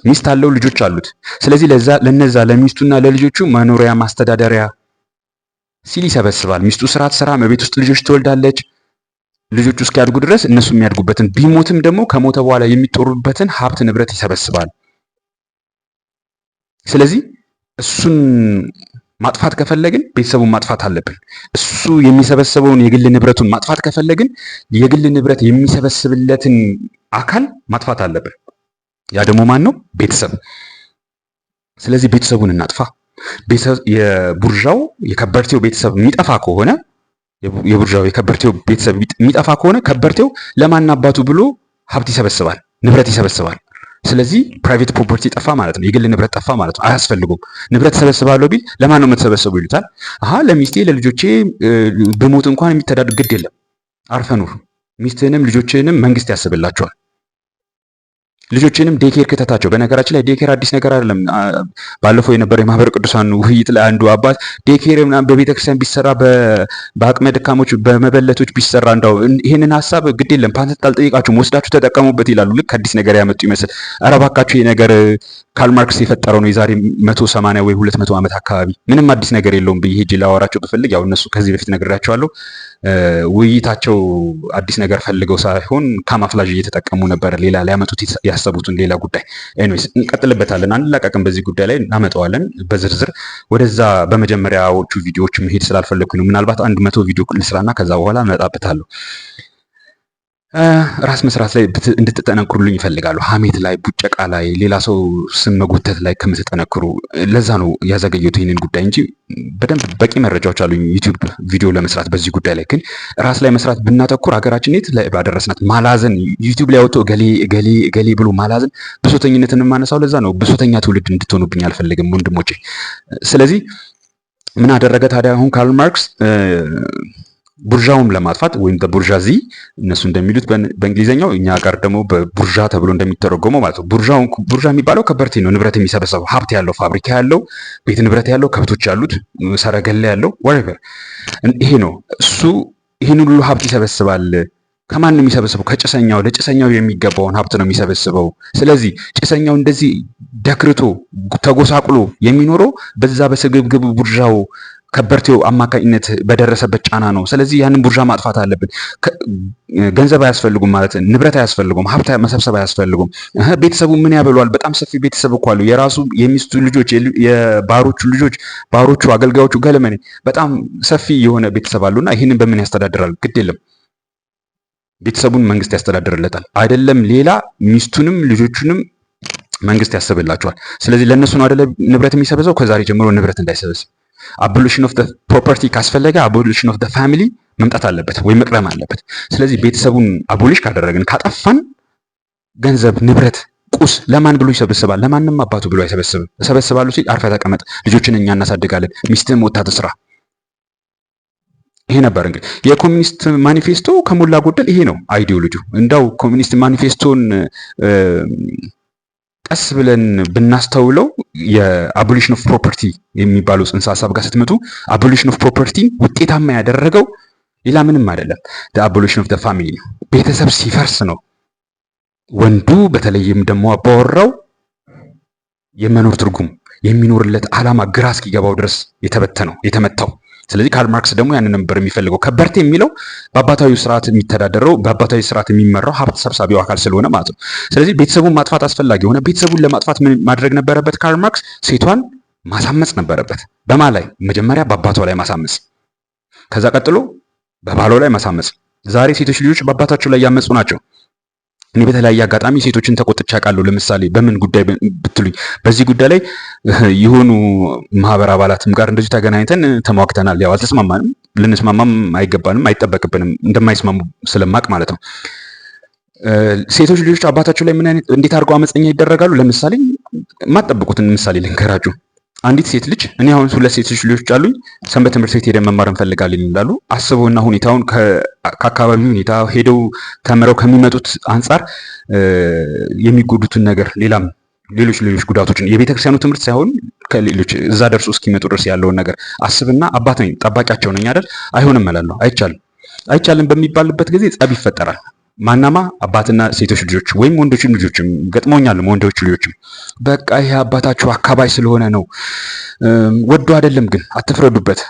S1: ሚስት አለው፣ ልጆች አሉት። ስለዚህ ለነዛ ለሚስቱና ለልጆቹ መኖሪያ ማስተዳደሪያ ሲል ይሰበስባል። ሚስቱ ስራ ትሰራም፣ ቤት ውስጥ ልጆች ትወልዳለች። ልጆቹ እስኪያድጉ ድረስ እነሱ የሚያድጉበትን ቢሞትም ደግሞ ከሞተ በኋላ የሚጦሩበትን ሀብት ንብረት ይሰበስባል። ስለዚህ እሱን ማጥፋት ከፈለግን ቤተሰቡን ማጥፋት አለብን። እሱ የሚሰበስበውን የግል ንብረቱን ማጥፋት ከፈለግን የግል ንብረት የሚሰበስብለትን አካል ማጥፋት አለብን። ያ ደግሞ ማን ነው? ቤተሰብ። ስለዚህ ቤተሰቡን እናጥፋ። የቡርዣው የከበርቴው ቤተሰብ የሚጠፋ ከሆነ የቡርዣው የከበርቴው ቤተሰብ የሚጠፋ ከሆነ ከበርቴው ለማን አባቱ ብሎ ሀብት ይሰበስባል፣ ንብረት ይሰበስባል። ስለዚህ ፕራይቬት ፕሮፐርቲ ጠፋ ማለት ነው። የግል ንብረት ጠፋ ማለት ነው። አያስፈልጉም። ንብረት ሰበስባለሁ ቢል ለማን ነው የምትሰበሰቡ ይሉታል። ለሚስቴ ለልጆቼ ብሞት እንኳን የሚተዳደር ግድ የለም፣ አርፈ ኑር። ሚስትህንም ልጆችህንም መንግስት ያስብላቸዋል። ልጆችንም ዴኬር ከተታቸው። በነገራችን ላይ ዴኬር አዲስ ነገር አይደለም። ባለፈው የነበረው የማህበረ ቅዱሳን ውይይት ላይ አንዱ አባት ዴኬር ምናምን በቤተክርስቲያን ቢሰራ በአቅመ ደካሞች በመበለቶች ቢሰራ እንዳው ይሄንን ሀሳብ ግድ የለም ፓተንት አልጠይቃችሁም ወስዳችሁ ተጠቀሙበት ይላሉ። ልክ አዲስ ነገር ያመጡ ይመስል። ኧረ እባካችሁ ይሄ ነገር ካርል ማርክስ የፈጠረው ነው የዛሬ 180 ወይ 200 ዓመት አካባቢ። ምንም አዲስ ነገር የለውም ብዬ ሄጄ ላወራቸው ብፈልግ ያው እነሱ ከዚህ በፊት ነግሬያቸዋለሁ። ውይይታቸው አዲስ ነገር ፈልገው ሳይሆን ካማፍላዥ እየተጠቀሙ ነበር፣ ሌላ ሊያመጡት ያሰቡትን ሌላ ጉዳይ። ኤኒዌይስ እንቀጥልበታለን፣ አንላቀቅም። በዚህ ጉዳይ ላይ እናመጣዋለን በዝርዝር። ወደዛ በመጀመሪያዎቹ ቪዲዮዎች መሄድ ስላልፈለግኩኝ ነው። ምናልባት 100 ቪዲዮ ልስራና ከዛ በኋላ እመጣበታለሁ። ራስ መስራት ላይ እንድትጠነክሩልኝ ይፈልጋለሁ። ሀሜት ላይ፣ ቡጨቃ ላይ፣ ሌላ ሰው ስም መጎተት ላይ ከምትጠነክሩ። ለዛ ነው ያዘገየሁት ይህንን ጉዳይ እንጂ በደንብ በቂ መረጃዎች አሉኝ ዩቲዩብ ቪዲዮ ለመስራት በዚህ ጉዳይ ላይ። ግን ራስ ላይ መስራት ብናተኩር ሀገራችን የት ላይ ባደረስናት። ማላዘን ዩቲዩብ ላይ ወጥቶ ገሌ ብሎ ማላዘን ብሶተኝነትን የማነሳው ለዛ ነው። ብሶተኛ ትውልድ እንድትሆኑብኝ አልፈልግም ወንድሞቼ። ስለዚህ ምን አደረገ ታዲያ አሁን ካርል ማርክስ ቡርዣውን ለማጥፋት ወይም በቡርዣዚ እነሱ እንደሚሉት በእንግሊዘኛው፣ እኛ ጋር ደግሞ በቡርዣ ተብሎ እንደሚተረጎመው ማለት ነው። ቡርዣ የሚባለው ከበርቴ ነው፣ ንብረት የሚሰበሰበው ሀብት ያለው፣ ፋብሪካ ያለው፣ ቤት ንብረት ያለው፣ ከብቶች ያሉት፣ ሰረገላ ያለው ወሬቨር ይሄ ነው። እሱ ይህን ሁሉ ሀብት ይሰበስባል። ከማን ነው የሚሰበስበው? ከጭሰኛው። ለጭሰኛው የሚገባውን ሀብት ነው የሚሰበስበው። ስለዚህ ጭሰኛው እንደዚህ ደክርቶ ተጎሳቁሎ የሚኖረው በዛ በስግብግብ ቡርዣው ከበርቴው አማካኝነት በደረሰበት ጫና ነው። ስለዚህ ያንን ቡርዣ ማጥፋት አለብን። ገንዘብ አያስፈልጉም ማለት ንብረት አያስፈልጉም፣ ሀብት መሰብሰብ አያስፈልጉም። ቤተሰቡ ምን ያበሏል? በጣም ሰፊ ቤተሰብ እኮ አለው። የራሱ የሚስቱ ልጆች፣ የባሮቹ ልጆች፣ ባሮቹ፣ አገልጋዮቹ ገለመኔ በጣም ሰፊ የሆነ ቤተሰብ አሉና ይህንን በምን ያስተዳድራል? ግድ የለም ቤተሰቡን መንግስት ያስተዳድርለታል። አይደለም ሌላ ሚስቱንም ልጆቹንም መንግስት ያስብላቸዋል። ስለዚህ ለእነሱ ነው አይደለ ንብረት የሚሰበሰው። ከዛሬ ጀምሮ ንብረት እንዳይሰበስብ አቦሊሽን ኦፍ ፕሮፐርቲ ካስፈለገ አቦሊሽን ኦፍ ፋሚሊ መምጣት አለበት ወይ መቅደም አለበት። ስለዚህ ቤተሰቡን አቦሊሽ ካደረግን ካጠፋን ገንዘብ፣ ንብረት፣ ቁስ ለማን ብሎ ይሰበስባል? ለማንም አባቱ ብሎ አይሰበስብም። እሰበስባለሁ ሲል አርፈህ ተቀመጥ፣ ልጆችን እኛ እናሳድጋለን፣ ሚስትህም ወጥታ ትስራ። ይሄ ነበር እንግዲህ የኮሚኒስት ማኒፌስቶ ከሞላ ጎደል ይሄ ነው አይዲዮሎጂው። እንዳው ኮሚኒስት ማኒፌስቶን ቀስ ብለን ብናስተውለው የአቦሊሽን ኦፍ ፕሮፐርቲ የሚባለው ጽንሰ ሀሳብ ጋር ስትመጡ አቦሊሽን ኦፍ ፕሮፐርቲ ውጤታማ ያደረገው ሌላ ምንም አይደለም፣ አቦሊሽን ኦፍ ፋሚሊ ነው። ቤተሰብ ሲፈርስ ነው ወንዱ በተለይም ደግሞ አባወራው የመኖር ትርጉም የሚኖርለት ዓላማ ግራ እስኪገባው ድረስ የተመታው። ስለዚህ ካርል ማርክስ ደግሞ ያንን ነበር የሚፈልገው። ከበርቴ የሚለው በአባታዊ ስርዓት የሚተዳደረው በአባታዊ ስርዓት የሚመራው ሀብት ሰብሳቢው አካል ስለሆነ ማለት ነው። ስለዚህ ቤተሰቡን ማጥፋት አስፈላጊ የሆነ ቤተሰቡን ለማጥፋት ምን ማድረግ ነበረበት? ካርል ማርክስ ሴቷን ማሳመጽ ነበረበት። በማ ላይ? መጀመሪያ በአባቷ ላይ ማሳመጽ፣ ከዛ ቀጥሎ በባሏ ላይ ማሳመጽ። ዛሬ ሴቶች ልጆች በአባታቸው ላይ ያመጹ ናቸው። እኔ በተለያየ አጋጣሚ ሴቶችን ተቆጥቼ አውቃለሁ። ለምሳሌ በምን ጉዳይ ብትሉኝ፣ በዚህ ጉዳይ ላይ የሆኑ ማህበር አባላትም ጋር እንደዚሁ ተገናኝተን ተሟግተናል። ያው አልተስማማንም፣ ልንስማማም አይገባንም፣ አይጠበቅብንም፣ እንደማይስማሙ ስለማቅ ማለት ነው። ሴቶች ልጆች አባታቸው ላይ እንዴት አድርገው አመፀኛ ይደረጋሉ? ለምሳሌ የማትጠብቁትን ምሳሌ ልንገራችሁ። አንዲት ሴት ልጅ እኔ አሁን 2 ሴቶች ልጆች አሉኝ፣ ሰንበት ትምህርት ቤት ሄደን መማር እንፈልጋለን ይላሉ። አስበውና ሁኔታውን ከአካባቢው ሁኔታ ሄደው ተምረው ከሚመጡት አንጻር የሚጎዱትን ነገር ሌሎች ጉዳቶችን የቤተክርስቲያኑ ትምህርት ሳይሆን ከሌሎች እዛ ደርሶ እስኪመጡ ድረስ ያለውን ነገር አስብና አባት ነኝ ጠባቂያቸው ነኝ አይደል? አይሆንም እላለሁ። አይቻልም በሚባልበት ጊዜ ጸብ ይፈጠራል። ማናማ አባትና ሴቶች ልጆች ወይም ወንዶችም ልጆችም ገጥሞኛል። ወንዶች ልጆችም በቃ ይሄ አባታችሁ አካባቢ ስለሆነ ነው፣ ወዶ አይደለም። ግን አትፍረዱበት፣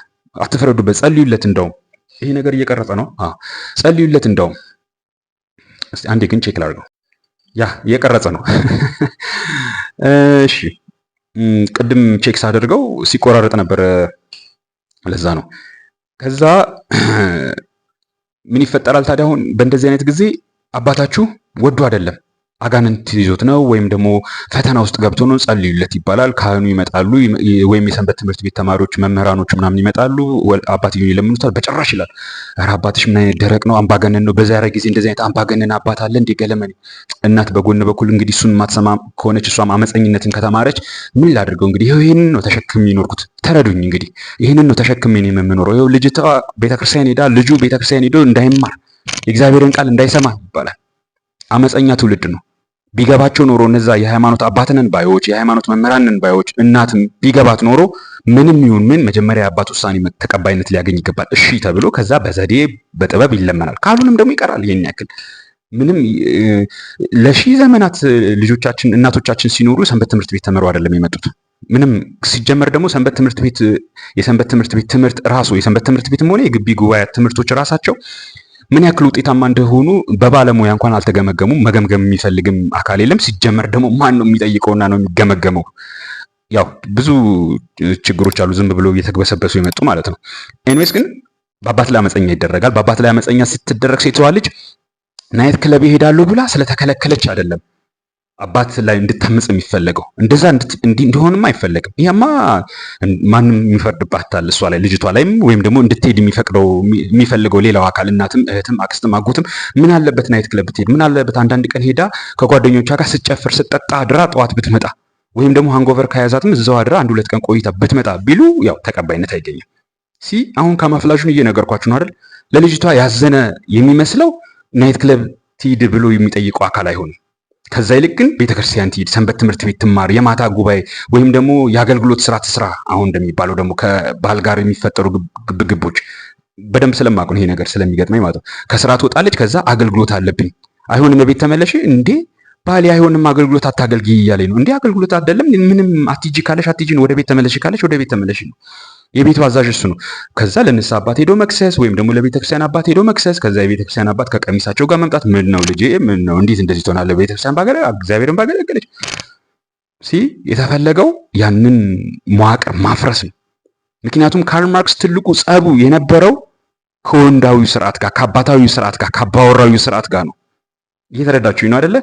S1: ጸልዩለት። እንደውም ይሄ ነገር እየቀረጸ ነው። ጸልዩለት እንደውም። እስቲ አንዴ ግን ቼክ ላድርገው። ያ እየቀረጸ ነው። እሺ ቅድም ቼክ ሳደርገው ሲቆራረጥ ነበር፣ ለዛ ነው። ከዛ ምን ይፈጠራል ታዲያ? አሁን በእንደዚህ አይነት ጊዜ አባታችሁ ወዶ አይደለም አጋንንት ይዞት ነው ወይም ደግሞ ፈተና ውስጥ ገብቶ ነው ጸልዩለት ይባላል። ካህኑ ይመጣሉ ወይም የሰንበት ትምህርት ቤት ተማሪዎች መምህራኖች ምናምን ይመጣሉ። አባትየውን ይለምኑታል። በጭራሽ ይላል። ኧረ አባትሽ ምን አይነት ደረቅ ነው፣ አምባገነን ነው። በዛሬ ጊዜ እንደዚህ አይነት አምባገነን አባት አለ እንዴ? ገለመኔ። እናት በጎን በኩል እንግዲህ እሱን ማትሰማ ከሆነች እሷም አመፀኝነትን ከተማረች ምን ላድርገው እንግዲህ ይሄንን ነው ተሸክሜ የኖርኩት። ተረዱኝ እንግዲህ ይሄንን ነው ተሸክሜ ነው የምኖረው። ይኸው ልጅቷ ቤተክርስቲያን ሄዳ ልጁ ቤተክርስቲያን ሄዶ እንዳይማር የእግዚአብሔርን ቃል እንዳይሰማ ይባላል። አመፀኛ ትውልድ ነው። ቢገባቸው ኖሮ እነዛ የሃይማኖት አባትነን ባዮች የሃይማኖት መምህራንን ባዮች እናትም ቢገባት ኖሮ ምንም ይሁን ምን መጀመሪያ የአባት ውሳኔ ተቀባይነት ሊያገኝ ይገባል። እሺ ተብሎ ከዛ በዘዴ በጥበብ ይለመናል። ካልሆነም ደግሞ ይቀራል። ይሄን ያክል ምንም ለሺህ ዘመናት ልጆቻችን እናቶቻችን ሲኖሩ ሰንበት ትምህርት ቤት ተምረው አይደለም የመጡት። ምንም ሲጀመር ደግሞ ሰንበት ትምህርት ቤት የሰንበት ትምህርት ቤት ትምህርት ራሱ የሰንበት ትምህርት ቤትም ሆነ የግቢ ጉባኤያት ትምህርቶች ራሳቸው ምን ያክል ውጤታማ እንደሆኑ በባለሙያ እንኳን አልተገመገሙም። መገምገም የሚፈልግም አካል የለም። ሲጀመር ደግሞ ማን ነው የሚጠይቀውና ነው የሚገመገመው? ያው ብዙ ችግሮች አሉ፣ ዝም ብሎ እየተግበሰበሱ የመጡ ማለት ነው። ኤኒዌይስ ግን በአባት ላይ አመፀኛ ይደረጋል። በአባት ላይ አመፀኛ ስትደረግ ሴቷ ልጅ ናይት ክለብ ይሄዳሉ ብላ ስለተከለከለች አይደለም አባት ላይ እንድታመጽ የሚፈለገው። እንደዛ እንዲሆንም አይፈለግም። ይሄማ ማንም የሚፈርድባታል እሷ ላይ ልጅቷ ላይም ወይም ደግሞ እንድትሄድ የሚፈልገው ሌላው አካል እናትም፣ እህትም፣ አክስትም፣ አጎትም ምን አለበት ናይት ክለብ ብትሄድ፣ ምን አለበት አንዳንድ ቀን ሄዳ ከጓደኞቿ ጋር ስጨፍር ስጠጣ አድራ ጠዋት ብትመጣ፣ ወይም ደግሞ ሃንጎቨር ከያዛትም እዛው አድራ 1-2 ቀን ቆይታ ብትመጣ ቢሉ ያው ተቀባይነት አይገኝም። አሁን ካማፍላዡን እየነገርኳችሁ ነው አይደል? ለልጅቷ ያዘነ የሚመስለው ናይት ክለብ ትሂድ ብሎ የሚጠይቀው አካል አይሆንም። ከዛ ይልቅ ግን ቤተክርስቲያን ትሂድ፣ ሰንበት ትምህርት ቤት ትማር፣ የማታ ጉባኤ ወይም ደግሞ የአገልግሎት ስራ ትስራ። አሁን እንደሚባለው ደግሞ ከባል ጋር የሚፈጠሩ ግብግቦች በደንብ ስለማውቅ ነው ይሄ ነገር ስለሚገጥመኝ ማለት ነው። ከስራ ትወጣለች፣ ከዛ አገልግሎት አለብኝ። አይሆንም ቤት ተመለሽ እንዴ ባሌ አይሆንም አገልግሎት አታገልግይ እያለኝ ነው። እንዴ አገልግሎት አይደለም ምንም አትሂጂ ካለሽ አትሂጂ ነው። ወደ ቤት ተመለሽ ካለሽ ወደ ቤት ተመለሽ ነው። የቤቱ አዛዥ እሱ ነው። ከዛ ለንስሐ አባት ሄዶ መክሰስ ወይም ደግሞ ለቤተክርስቲያን አባት ሄዶ መክሰስ። ከዛ የቤተክርስቲያን አባት ከቀሚሳቸው ጋር መምጣት። ምን ነው ልጄ፣ ምን ነው እንዴት እንደዚህ ትሆናለህ? ቤተክርስቲያን እግዚአብሔርን ባገለገለች። የተፈለገው ያንን መዋቅር ማፍረስ ነው። ምክንያቱም ካርል ማርክስ ትልቁ ጸቡ የነበረው ከወንዳዊ ስርዓት ጋር፣ ከአባታዊ ስርዓት ጋር፣ ከአባወራዊ ስርዓት ጋር ነው። እየተረዳችሁ ነው አይደለ?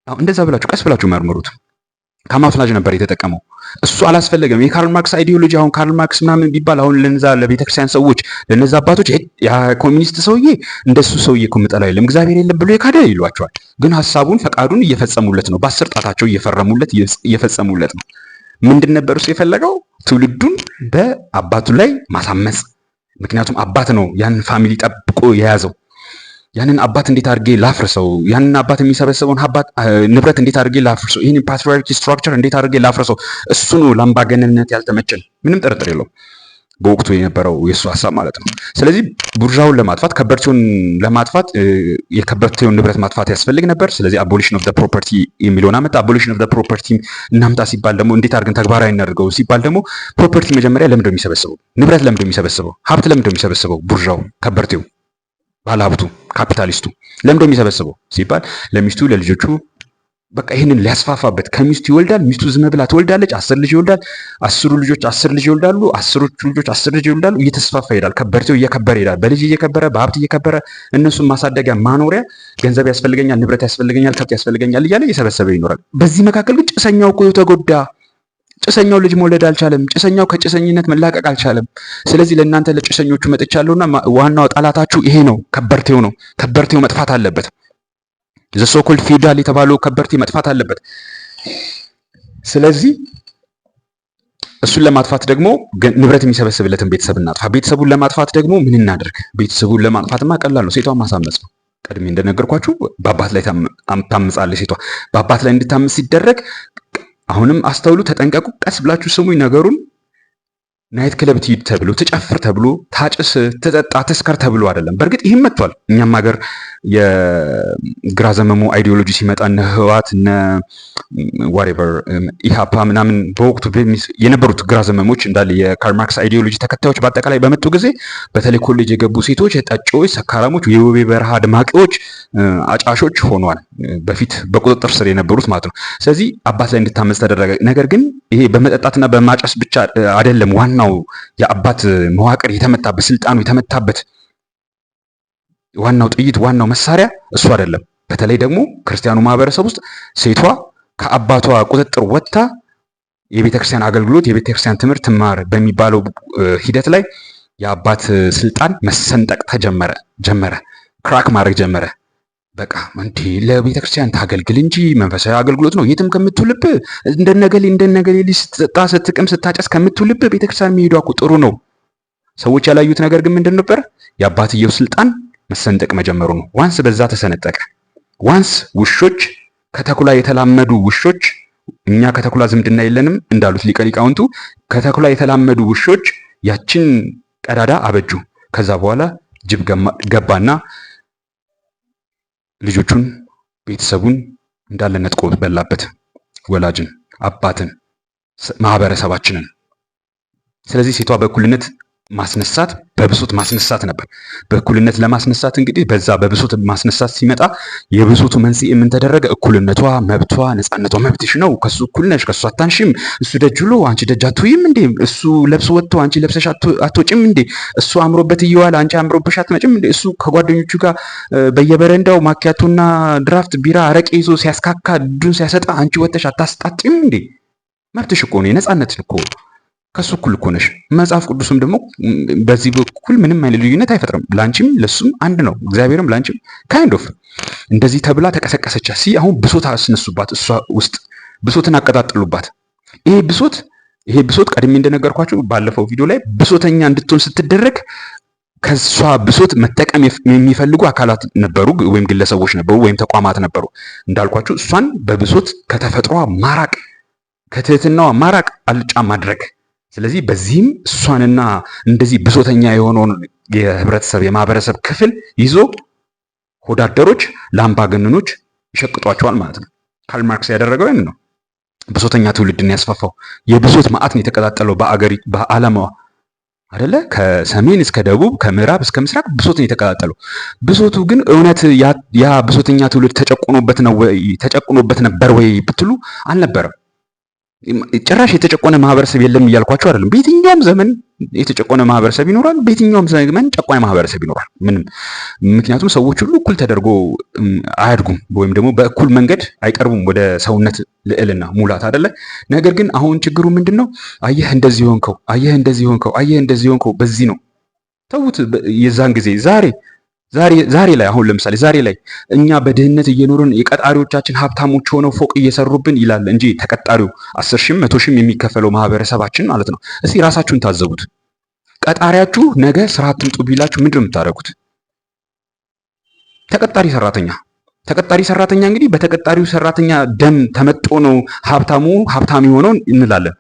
S1: አሁን እንደዛ ብላችሁ ቀስ ብላችሁ መርምሩት። ካማፍላጅ ነበር የተጠቀመው። እሱ አላስፈለገም። የካርል ማርክስ አይዲዮሎጂ አሁን ካርል ማርክስ ምናምን ቢባል አሁን ለነዛ ለቤተክርስቲያን ሰዎች ለነዛ አባቶች ያ ኮሚኒስት ሰውዬ እንደሱ ሰውዬ እኮ ምጠላ የለም እግዚአብሔር የለም ብሎ የካደ ይሏቸዋል። ግን ሐሳቡን ፈቃዱን እየፈጸሙለት ነው። በ10 ጣታቸው እየፈረሙለት እየፈጸሙለት ነው። ምንድን ነበር እሱ የፈለገው? ትውልዱን በአባቱ ላይ ማሳመጽ። ምክንያቱም አባት ነው ያንን ፋሚሊ ጠብቆ የያዘው። ያንን አባት እንዴት አድርጌ ላፍርሰው? ያንን አባት የሚሰበሰበውን ንብረት እንዴት አድርጌ ላፍርሰው? ይህንን ፓትሪያርኪ ስትራክቸር እንዴት አድርጌ ላፍርሰው? እሱ ነው ለአምባገነንነት ያልተመቸን። ምንም ጥርጥር የለውም በወቅቱ የነበረው የእሱ ሀሳብ ማለት ነው። ስለዚህ ቡርዣውን ለማጥፋት ከበርቴውን ለማጥፋት የከበርቴውን ንብረት ማጥፋት ያስፈልግ ነበር። ስለዚህ አቦሊሽን ኦፍ ዘ ፕሮፐርቲ የሚለውን አመጣ። አቦሊሽን ኦፍ ዘ ፕሮፐርቲ እናምጣ ሲባል ደግሞ እንዴት አድርገን ተግባራዊ እናደርገው ሲባል ደግሞ ፕሮፐርቲ መጀመሪያ ለምንድን ነው የሚሰበስበው? ንብረት ለምንድን ነው የሚሰበስበው? ሀብት ለምንድን ነው የሚሰበስበው? ቡርዣው ከበርቴው ባለሀብቱ ካፒታሊስቱ ለምንድን ነው የሚሰበስበው ሲባል ለሚስቱ ለልጆቹ በቃ ይህንን ሊያስፋፋበት። ከሚስቱ ይወልዳል፣ ሚስቱ ዝም ብላ ትወልዳለች፣ 10 ልጅ ይወልዳል። 10 ልጆች 10 ልጅ ይወልዳሉ፣ 10ዎቹ ልጆች 10 ልጅ ይወልዳሉ። እየተስፋፋ ይሄዳል። ከበርቴው እየከበረ ይሄዳል። በልጅ እየከበረ በሀብት እየከበረ እነሱን ማሳደጊያ ማኖሪያ ገንዘብ ያስፈልገኛል፣ ንብረት ያስፈልገኛል፣ ከብት ያስፈልገኛል እያለ እየሰበሰበ ይኖራል። በዚህ መካከል ግን ጭሰኛው እኮ ተጎዳ። ጭሰኛው ልጅ መውለድ አልቻለም። ጭሰኛው ከጭሰኝነት መላቀቅ አልቻለም። ስለዚህ ለእናንተ ለጭሰኞቹ መጥቻለሁና ዋናው ጠላታችሁ ይሄ ነው፣ ከበርቴው ነው። ከበርቴው መጥፋት አለበት። ዘ ሶኮልድ ፊውዳል የተባለው ከበርቴ መጥፋት አለበት። ስለዚህ እሱን ለማጥፋት ደግሞ ንብረት የሚሰበስብለትን ቤተሰብ እናጥፋ። ቤተሰቡን ለማጥፋት ደግሞ ምን እናደርግ? ቤተሰቡን ለማጥፋትማ ቀላል ነው። ሴቷን ማሳመጽ ነው። ቀድሜ እንደነገርኳችሁ በአባት ላይ ታምጻለች ሴቷ። በአባት ላይ እንድታምጽ ሲደረግ አሁንም አስተውሉ፣ ተጠንቀቁ፣ ቀስ ብላችሁ ስሙኝ ነገሩን። ናይት ክለብ ትሂድ ተብሎ ትጨፍር ተብሎ ታጭስ፣ ትጠጣ፣ ትስከር ተብሎ አይደለም። በእርግጥ ይህም መጥቷል። እኛም ሀገር የግራ ዘመሙ አይዲዮሎጂ ሲመጣ እነ ህወሓት እነ ዋሬቨር ኢሃፓ ምናምን በወቅቱ የነበሩት ግራ ዘመሞች እንዳለ የካርል ማርክስ አይዲዮሎጂ ተከታዮች በአጠቃላይ በመጡ ጊዜ በተለይ ኮሌጅ የገቡ ሴቶች ጠጪዎች፣ ሰካራሞች፣ የውቤ በረሃ አድማቂዎች፣ አጫሾች ሆኗል። በፊት በቁጥጥር ስር የነበሩት ማለት ነው። ስለዚህ አባት ላይ እንድታመጽ ተደረገ። ነገር ግን ይሄ በመጠጣትና በማጨስ ብቻ አይደለም። ዋናው የአባት መዋቅር የተመታበት፣ ስልጣኑ የተመታበት ዋናው ጥይት ዋናው መሳሪያ እሱ አይደለም። በተለይ ደግሞ ክርስቲያኑ ማህበረሰብ ውስጥ ሴቷ ከአባቷ ቁጥጥር ወጥታ የቤተክርስቲያን አገልግሎት የቤተክርስቲያን ትምህርት ትማር በሚባለው ሂደት ላይ የአባት ስልጣን መሰንጠቅ ጀመረ፣ ክራክ ማድረግ ጀመረ። በቃ እንዴ ለቤተክርስቲያን ታገልግል እንጂ መንፈሳዊ አገልግሎት ነው የትም ከምትውልብ እንደነገሌ ስትጠጣ ስትቅም ስታጨስ ከምትውልብ ቤተክርስቲያን መሄዷ እኮ ጥሩ ነው። ሰዎች ያላዩት ነገር ግን ምንድን ነበር? የአባትየው ስልጣን መሰንጠቅ መጀመሩ ነው። ዋንስ በዛ ተሰነጠቀ። ዋንስ ውሾች ከተኩላ የተላመዱ ውሾች፣ እኛ ከተኩላ ዝምድና የለንም እንዳሉት ሊቀ ሊቃውንቱ፣ ከተኩላ የተላመዱ ውሾች ያችን ቀዳዳ አበጁ። ከዛ በኋላ ጅብ ገባና ልጆቹን ቤተሰቡን እንዳለ ነጥቆ በላበት። ወላጅን፣ አባትን፣ ማህበረሰባችንን። ስለዚህ ሴቷ በእኩልነት ማስነሳት በብሶት ማስነሳት ነበር። በእኩልነት ለማስነሳት እንግዲህ በዛ በብሶት ማስነሳት ሲመጣ የብሶቱ መንስኤ ምን ተደረገ? እኩልነቷ፣ መብቷ፣ ነፃነቷ። መብትሽ ነው፣ ከሱ እኩል ነሽ፣ ከሱ አታንሽም። እሱ ደጅ ውሎ አንቺ ደጅ አትውይም እንዴ? እሱ ለብሶ ወጥቶ አንቺ ለብሰሽ አትወጭም እንዴ? እሱ አምሮበት እየዋለ አንቺ አምሮብሽ አትመጭም እንዴ? እሱ ከጓደኞቹ ጋር በየበረንዳው ማኪያቶና ድራፍት ቢራ አረቄ ይዞ ሲያስካካ እጁን ሲያሰጣ አንቺ ወጥተሽ አታስጣጭም እንዴ? መብትሽ እኮ ነው፣ የነፃነት እኮ ከሱ እኩል እኮ ነሽ። መጽሐፍ ቅዱስም ደግሞ በዚህ በኩል ምንም አይነት ልዩነት አይፈጥርም። ላንቺም ለሱም አንድ ነው። እግዚአብሔርም ላንቺም ካይንድ ኦፍ እንደዚህ ተብላ ተቀሰቀሰች። አሁን ብሶት አስነሱባት፣ እሷ ውስጥ ብሶትን አቀጣጥሉባት። ይሄ ብሶት ቀድሜ እንደነገርኳችሁ ባለፈው ቪዲዮ ላይ ብሶተኛ እንድትሆን ስትደረግ ከሷ ብሶት መጠቀም የሚፈልጉ አካላት ነበሩ፣ ወይም ግለሰቦች ነበሩ፣ ወይም ተቋማት ነበሩ። እንዳልኳችሁ እሷን በብሶት ከተፈጥሯ ማራቅ፣ ከትህትናዋ ማራቅ፣ አልጫ ማድረግ። ስለዚህ በዚህም እሷንና እንደዚህ ብሶተኛ የሆነውን የህብረተሰብ የማህበረሰብ ክፍል ይዞ ሆዳደሮች ለአምባገነኖች ይሸቅጧቸዋል ማለት ነው። ካርል ማርክስ ያደረገው ይህን ነው። ብሶተኛ ትውልድን ያስፋፋው የብሶት መዓት ነው የተቀጣጠለው በዓለማዋ አይደለ? ከሰሜን እስከ ደቡብ ከምዕራብ እስከ ምስራቅ ብሶትን የተቀጣጠለው። ብሶቱ ግን እውነት ያ ብሶተኛ ትውልድ ተጨቁኖበት ነበር ወይ ብትሉ አልነበረም። ጭራሽ የተጨቆነ ማህበረሰብ የለም እያልኳቸው አይደለም። በየትኛውም ዘመን የተጨቆነ ማህበረሰብ ይኖራል። በየትኛውም ዘመን ጨቋኝ ማህበረሰብ ይኖራል። ምንም ምክንያቱም ሰዎች ሁሉ እኩል ተደርጎ አያድጉም፣ ወይም ደግሞ በእኩል መንገድ አይቀርቡም ወደ ሰውነት ልዕልና ሙላት አይደለ? ነገር ግን አሁን ችግሩ ምንድን ነው? አየህ እንደዚህ ሆንከው፣ አየህ እንደዚህ ሆንከው፣ አየህ እንደዚህ ሆንከው። በዚህ ነው ተውት። የዛን ጊዜ ዛሬ ላይ አሁን ለምሳሌ ዛሬ ላይ እኛ በድህነት እየኖርን የቀጣሪዎቻችን ሀብታሞች ሆነው ፎቅ እየሰሩብን ይላል እንጂ ተቀጣሪው 10 ሺህም 100 ሺህም የሚከፈለው ማህበረሰባችን ማለት ነው። እስቲ ራሳችሁን ታዘቡት። ቀጣሪያችሁ ነገ ስራ አትምጡ ቢላችሁ ምንድን ነው የምታደርጉት? ተቀጣሪ ሰራተኛ እንግዲህ በተቀጣሪው ሰራተኛ ደም ተመጦ ነው ሀብታም የሆነው እንላለን።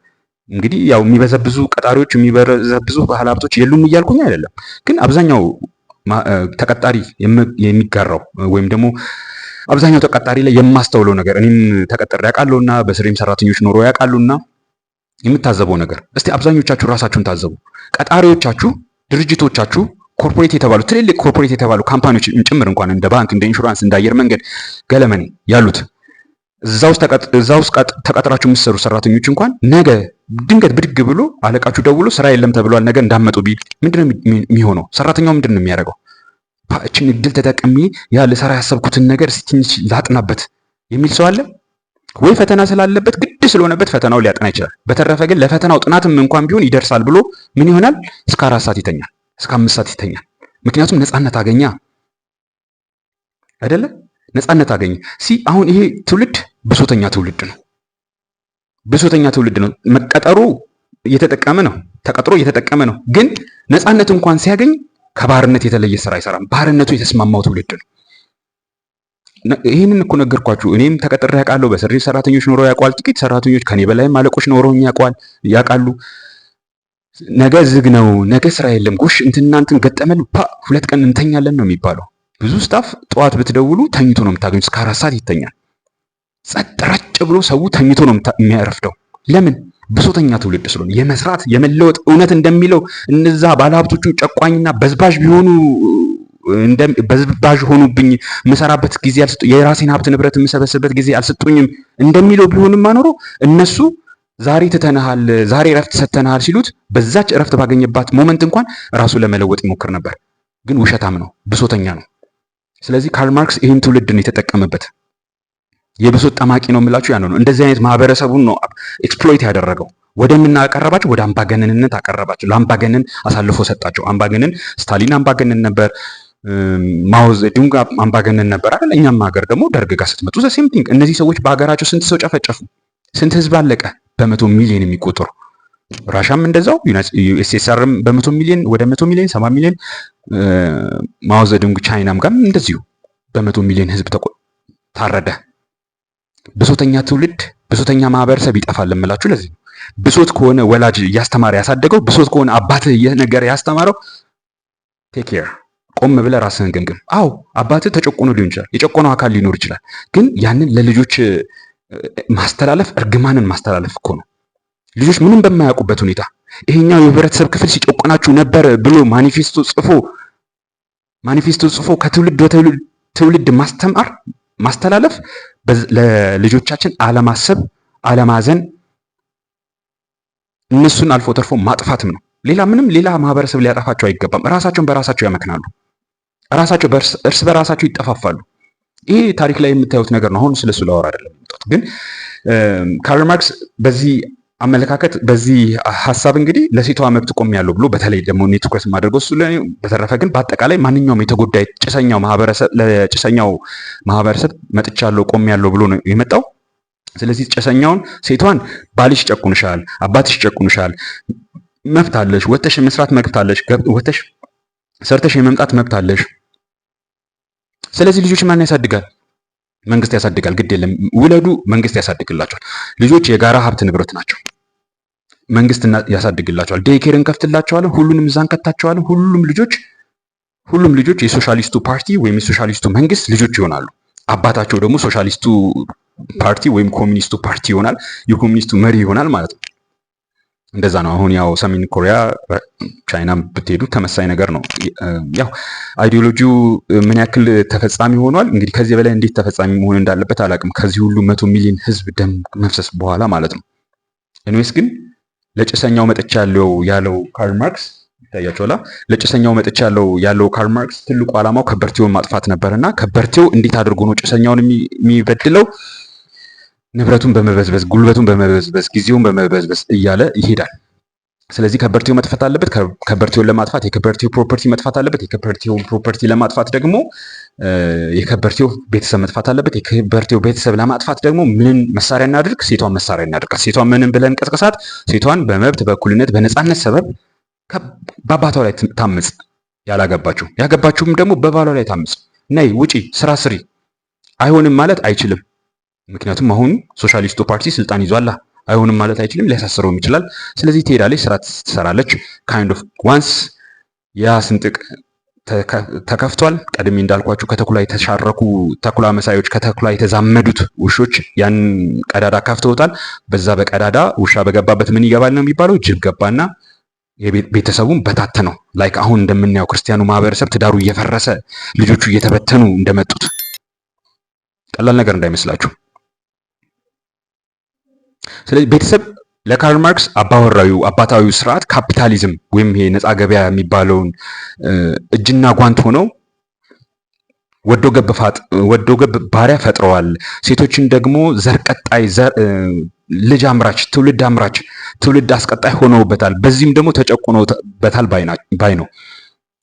S1: እንግዲህ ያው የሚበዘብዙ ቀጣሪዎች የሚበዘብዙ ባለሀብቶች የሉም እያልኩኝ አይደለም፣ ግን አብዛኛው ተቀጣሪ የሚጋራው ወይም ደግሞ አብዛኛው ተቀጣሪ ላይ የማስተውለው ነገር እኔም ተቀጥሬ ያውቃለሁና በስሬም ሰራተኞች ኖሮ ያውቃሉና የምታዘበው ነገር እስቲ አብዛኞቻችሁ ራሳችሁን ታዘቡ። ቀጣሪዎቻችሁ፣ ድርጅቶቻችሁ፣ ኮርፖሬት የተባሉ ትልልቅ ኮርፖሬት የተባሉ ካምፓኒዎች ጭምር እንኳን እንደ ባንክ፣ እንደ ኢንሹራንስ፣ እንደ አየር መንገድ፣ ገለመኔ ያሉት እዛ ውስጥ ተቀጥራችሁ የምትሰሩ ሰራተኞች እንኳን ነገ ድንገት ብድግ ብሎ አለቃችሁ ደውሎ ስራ የለም ተብሏል ነገ እንዳመጡ ቢል ምንድነው የሚሆነው? ሰራተኛው ምንድን ነው የሚያደርገው? እችን እድል ተጠቅሜ ያ ልሰራ ያሰብኩትን ነገር ትንሽ ላጥናበት የሚል ሰው አለ ወይ? ፈተና ስላለበት ግድ ስለሆነበት ፈተናው ሊያጠና ይችላል። በተረፈ ግን ለፈተናው ጥናትም እንኳን ቢሆን ይደርሳል ብሎ ምን ይሆናል? እስከ 4 ሰዓት ይተኛል፣ እስከ 5 ሰዓት ይተኛል። ምክንያቱም ነፃነት አገኛ አይደለ? ነፃነት አገኘ። አሁን ይሄ ትውልድ ብሶተኛ ትውልድ ነው። ብሶተኛ ትውልድ ነው። መቀጠሩ እየተጠቀመ ነው፣ ተቀጥሮ እየተጠቀመ ነው። ግን ነፃነት እንኳን ሲያገኝ ከባርነት የተለየ ስራ አይሰራም። ባርነቱ የተስማማው ትውልድ ነው። ይህንን እኮ ነገርኳችሁ። እኔም ተቀጥሬ ያውቃለሁ። በስሬ ሰራተኞች ኖረው ያውቋል። ጥቂት ሰራተኞች ከኔ በላይም አለቆች ኖረውኝ ያውቃሉ። ነገ ዝግ ነው፣ ነገ ስራ የለም፣ ጎሽ እንትን ገጠመን፣ 2 ቀን እንተኛለን ነው የሚባለው። ብዙ ስታፍ ጠዋት ብትደውሉ ተኝቶ ነው የምታገኙት። እስከ 4 ሰዓት ይተኛል። ጸጥ ረጭ ብሎ ሰው ተኝቶ ነው የሚያረፍደው። ለምን? ብሶተኛ ትውልድ ስለሆነ። የመስራት የመለወጥ እውነት እንደሚለው እነዛ ባለሀብቶቹ ጨቋኝና በዝባዥ ቢሆኑ በዝባዥ ሆኑብኝ፣ የምሰራበት ጊዜ የራሴን ሀብት ንብረት የምሰበስበት ጊዜ አልሰጡኝም እንደሚለው ቢሆንም አኖሮ እነሱ ዛሬ ትተናሃል፣ ዛሬ እረፍት ሰጥተናሃል ሲሉት በዛች እረፍት ባገኘባት ሞመንት እንኳን ራሱ ለመለወጥ ይሞክር ነበር። ግን ውሸታም ነው፣ ብሶተኛ ነው። ስለዚህ ካርል ማርክስ ይህን ትውልድ ነው የተጠቀመበት። የብሶት ጠማቂ ነው የምላችሁ ያን ነው። እንደዚህ አይነት ማህበረሰቡን ነው ኤክስፕሎይት ያደረገው። ወደ ምን አቀረባቸው? ወደ አምባገነንነት አቀረባቸው። ለአምባገነን አሳልፎ ሰጣቸው። አምባገነን ስታሊን አምባገነን ነበር። ማኦ ዜዱንግ አምባገነን ነበር አይደል? እኛም ሀገር ደግሞ ደርግ ጋር ስትመጡ ዘ ሴም ቲንግ። እነዚህ ሰዎች በሀገራቸው ስንት ሰው ጨፈጨፉ? ስንት ህዝብ አለቀ? በመቶ ሚሊዮን የሚቆጠሩ። ራሻም እንደዛው፣ ዩኤስኤስአርም በመቶ ሚሊዮን ወደ 100 ሚሊዮን 70 ሚሊዮን፣ ማኦ ዜዱንግ ቻይናም ጋር እንደዚሁ በመቶ ሚሊዮን ህዝብ ታረደ። ብሶተኛ ትውልድ፣ ብሶተኛ ማህበረሰብ ይጠፋል እምላችሁ ለዚህ ነው። ብሶት ከሆነ ወላጅ እያስተማረ ያሳደገው፣ ብሶት ከሆነ አባትህ እየነገረ ያስተማረው፣ ቴክ ኬር፣ ቆም ብለህ ራስህን ገምግም። አዎ አባትህ ተጨቆኖ ሊሆን ይችላል፣ የጨቆነው አካል ሊኖር ይችላል። ግን ያንን ለልጆች ማስተላለፍ እርግማንን ማስተላለፍ እኮ ነው። ልጆች ምንም በማያውቁበት ሁኔታ ይሄኛው የህብረተሰብ ክፍል ሲጨቆናችሁ ነበር ብሎ ማኒፌስቶ ጽፎ ከትውልድ ወደ ትውልድ ማስተላለፍ ለልጆቻችን አለማሰብ፣ አለማዘን፣ እነሱን አልፎ ተርፎ ማጥፋትም ነው። ሌላ ማህበረሰብ ሊያጠፋቸው አይገባም። ራሳቸውን በራሳቸው ያመክናሉ። ራሳቸው እርስ በራሳቸው ይጠፋፋሉ። ይሄ ታሪክ ላይ የምታዩት ነገር ነው። አሁን ስለሱ ላወራ አይደለም የመጣሁት። ግን ካርል ማርክስ በዚህ አመለካከት፣ በዚህ ሀሳብ እንግዲህ ለሴቷ መብት ቆሜያለሁ ብሎ በተለይ ደግሞ እኔ ትኩረት የማደርገው እሱ ላይ። በተረፈ ግን በአጠቃላይ ማንኛውም የተጎዳ ለጭሰኛው ማህበረሰብ መጥቻለሁ ቆሜያለሁ ብሎ ነው የመጣው። ስለዚህ ጭሰኛውን ሴቷን ባልሽ ጨቁንሻል፣ አባትሽ ጨቁንሻል፣ መብት አለሽ፣ ወተሽ መስራት መብት አለሽ፣ ወተሽ ሰርተሽ የመምጣት መብት አለሽ። ስለዚህ ልጆች ማን ያሳድጋል? መንግስት ያሳድጋል። ግድ የለም ውለዱ፣ መንግስት ያሳድግላቸዋል። ልጆች የጋራ ሀብት ንብረት ናቸው። መንግስት ያሳድግላቸዋል። ዴይኬር እንከፍትላቸዋለን፣ ሁሉንም እዛ እንከታቸዋለን። ሁሉም ልጆች የሶሻሊስቱ ፓርቲ ወይም የሶሻሊስቱ መንግስት ልጆች ይሆናሉ። አባታቸው ደግሞ ሶሻሊስቱ ፓርቲ ወይም ኮሚኒስቱ ፓርቲ ይሆናል። የኮሚኒስቱ መሪ ይሆናል ማለት ነው። እንደዛ ነው። አሁን ያው ሰሜን ኮሪያ፣ ቻይና ብትሄዱ ተመሳይ ነገር ነው። ያው አይዲዮሎጂው ምን ያክል ተፈጻሚ ሆኗል እንግዲህ ከዚህ በላይ እንዴት ተፈጻሚ መሆን እንዳለበት አላውቅም። ከዚህ ሁሉ 100 ሚሊዮን ህዝብ ደም መፍሰስ በኋላ ማለት ነው። ኤኒዌይስ ግን ለጭሰኛው መጥቻለሁ ያለው ካርል ማርክስ ይታያቸዋል። ለጭሰኛው መጥቻለሁ ያለው ካርል ማርክስ ትልቁ ዓላማው ከበርቴውን ማጥፋት ነበርና ከበርቴው እንዴት አድርጎ ነው ጭሰኛውን የሚበድለው? ንብረቱን በመበዝበዝ፣ ጉልበቱን በመበዝበዝ፣ ጊዜውን በመበዝበዝ እያለ ይሄዳል። ስለዚህ ከበርቴው መጥፋት አለበት። ከበርቴውን ለማጥፋት የከበርቴው ፕሮፐርቲ መጥፋት አለበት። የከበርቴውን ፕሮፐርቲ ለማጥፋት ደግሞ የከበርቴው ቤተሰብ መጥፋት አለበት። የከበርቴው ቤተሰብ ለማጥፋት ደግሞ ምን መሳሪያ እናድርግ? ሴቷን መሳሪያ እናድርጋት። ሴቷን ምንም ብለን ቀስቀሳት? ሴቷን በመብት በእኩልነት በነፃነት ሰበብ በአባቷ ላይ ታምጽ። ያላገባችሁ ያገባችሁም ደግሞ በባሏ ላይ ታምጽ። ነይ ውጪ፣ ስራ ስሪ። አይሆንም ማለት አይችልም። ምክንያቱም አሁን ሶሻሊስቱ ፓርቲ ስልጣን ይዟል። አይሆንም ማለት አይችልም፣ ሊያሳስረውም ይችላል። ስለዚህ ትሄዳለች፣ ስራ ትሰራለች። ካይንድ ኦፍ ዋንስ ያ ስንጥቅ ተከፍቷል። ቀድሜ እንዳልኳችሁ ከተኩላ የተሻረኩ ተኩላ መሳዮች፣ ከተኩላ የተዛመዱት ውሾች ያን ቀዳዳ ከፍተውታል። በዛ በቀዳዳ ውሻ በገባበት ምን ይገባል ነው የሚባለው? ጅብ ገባና ቤተሰቡን በታተነው። ላይክ አሁን እንደምናየው ክርስቲያኑ ማህበረሰብ ትዳሩ እየፈረሰ ልጆቹ እየተበተኑ እንደመጡት ቀላል ነገር እንዳይመስላችሁ። ስለዚህ ቤተሰብ ለካርል ማርክስ አባታዊው ስርዓት ካፒታሊዝም ወይም ይሄ ነፃ ገበያ የሚባለውን እጅና ጓንት ሆነው ወዶ ገብ ባሪያ ፈጥረዋል። ሴቶችን ደግሞ ዘር ቀጣይ፣ ልጅ አምራች፣ ትውልድ አስቀጣይ ሆነውበታል። በዚህም ደግሞ ተጨቁነውበታል ባይ ነው።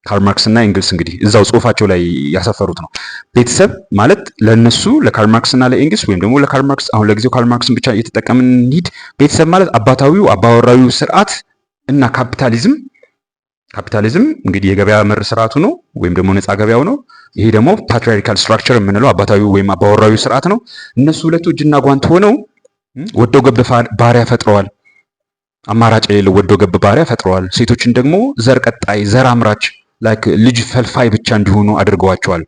S1: ካርል ማርክስ እና ኤንግልስ እንግዲህ እዛው ጽሁፋቸው ላይ ያሰፈሩት ነው። ቤተሰብ ማለት ለነሱ ለካርል ማርክስ እና ለኤንግልስ ወይም ደግሞ ለካርል ማርክስ፣ አሁን ለጊዜው ካርል ማርክስን ብቻ እየተጠቀምን እንሂድ። ቤተሰብ ማለት አባወራዊው ስርዓት እና ካፒታሊዝም እንግዲህ የገበያ መር ስርዓቱ ነው ወይም ደግሞ ነፃ ገበያው ነው። ይሄ ደግሞ ፓትሪያርካል ስትራክቸር የምንለው አባታዊው ወይም አባወራዊው ስርዓት ነው። እነሱ ሁለቱ እጅና ጓንት ሆነው ወዶ ገብ ባሪያ ፈጥረዋል። አማራጭ የሌለው ወዶ ገብ ባሪያ ፈጥረዋል። ሴቶችን ደግሞ ዘር ቀጣይ፣ ዘር አምራች፣ ላይክ ልጅ ፈልፋይ ብቻ እንዲሆኑ አድርገዋቸዋል።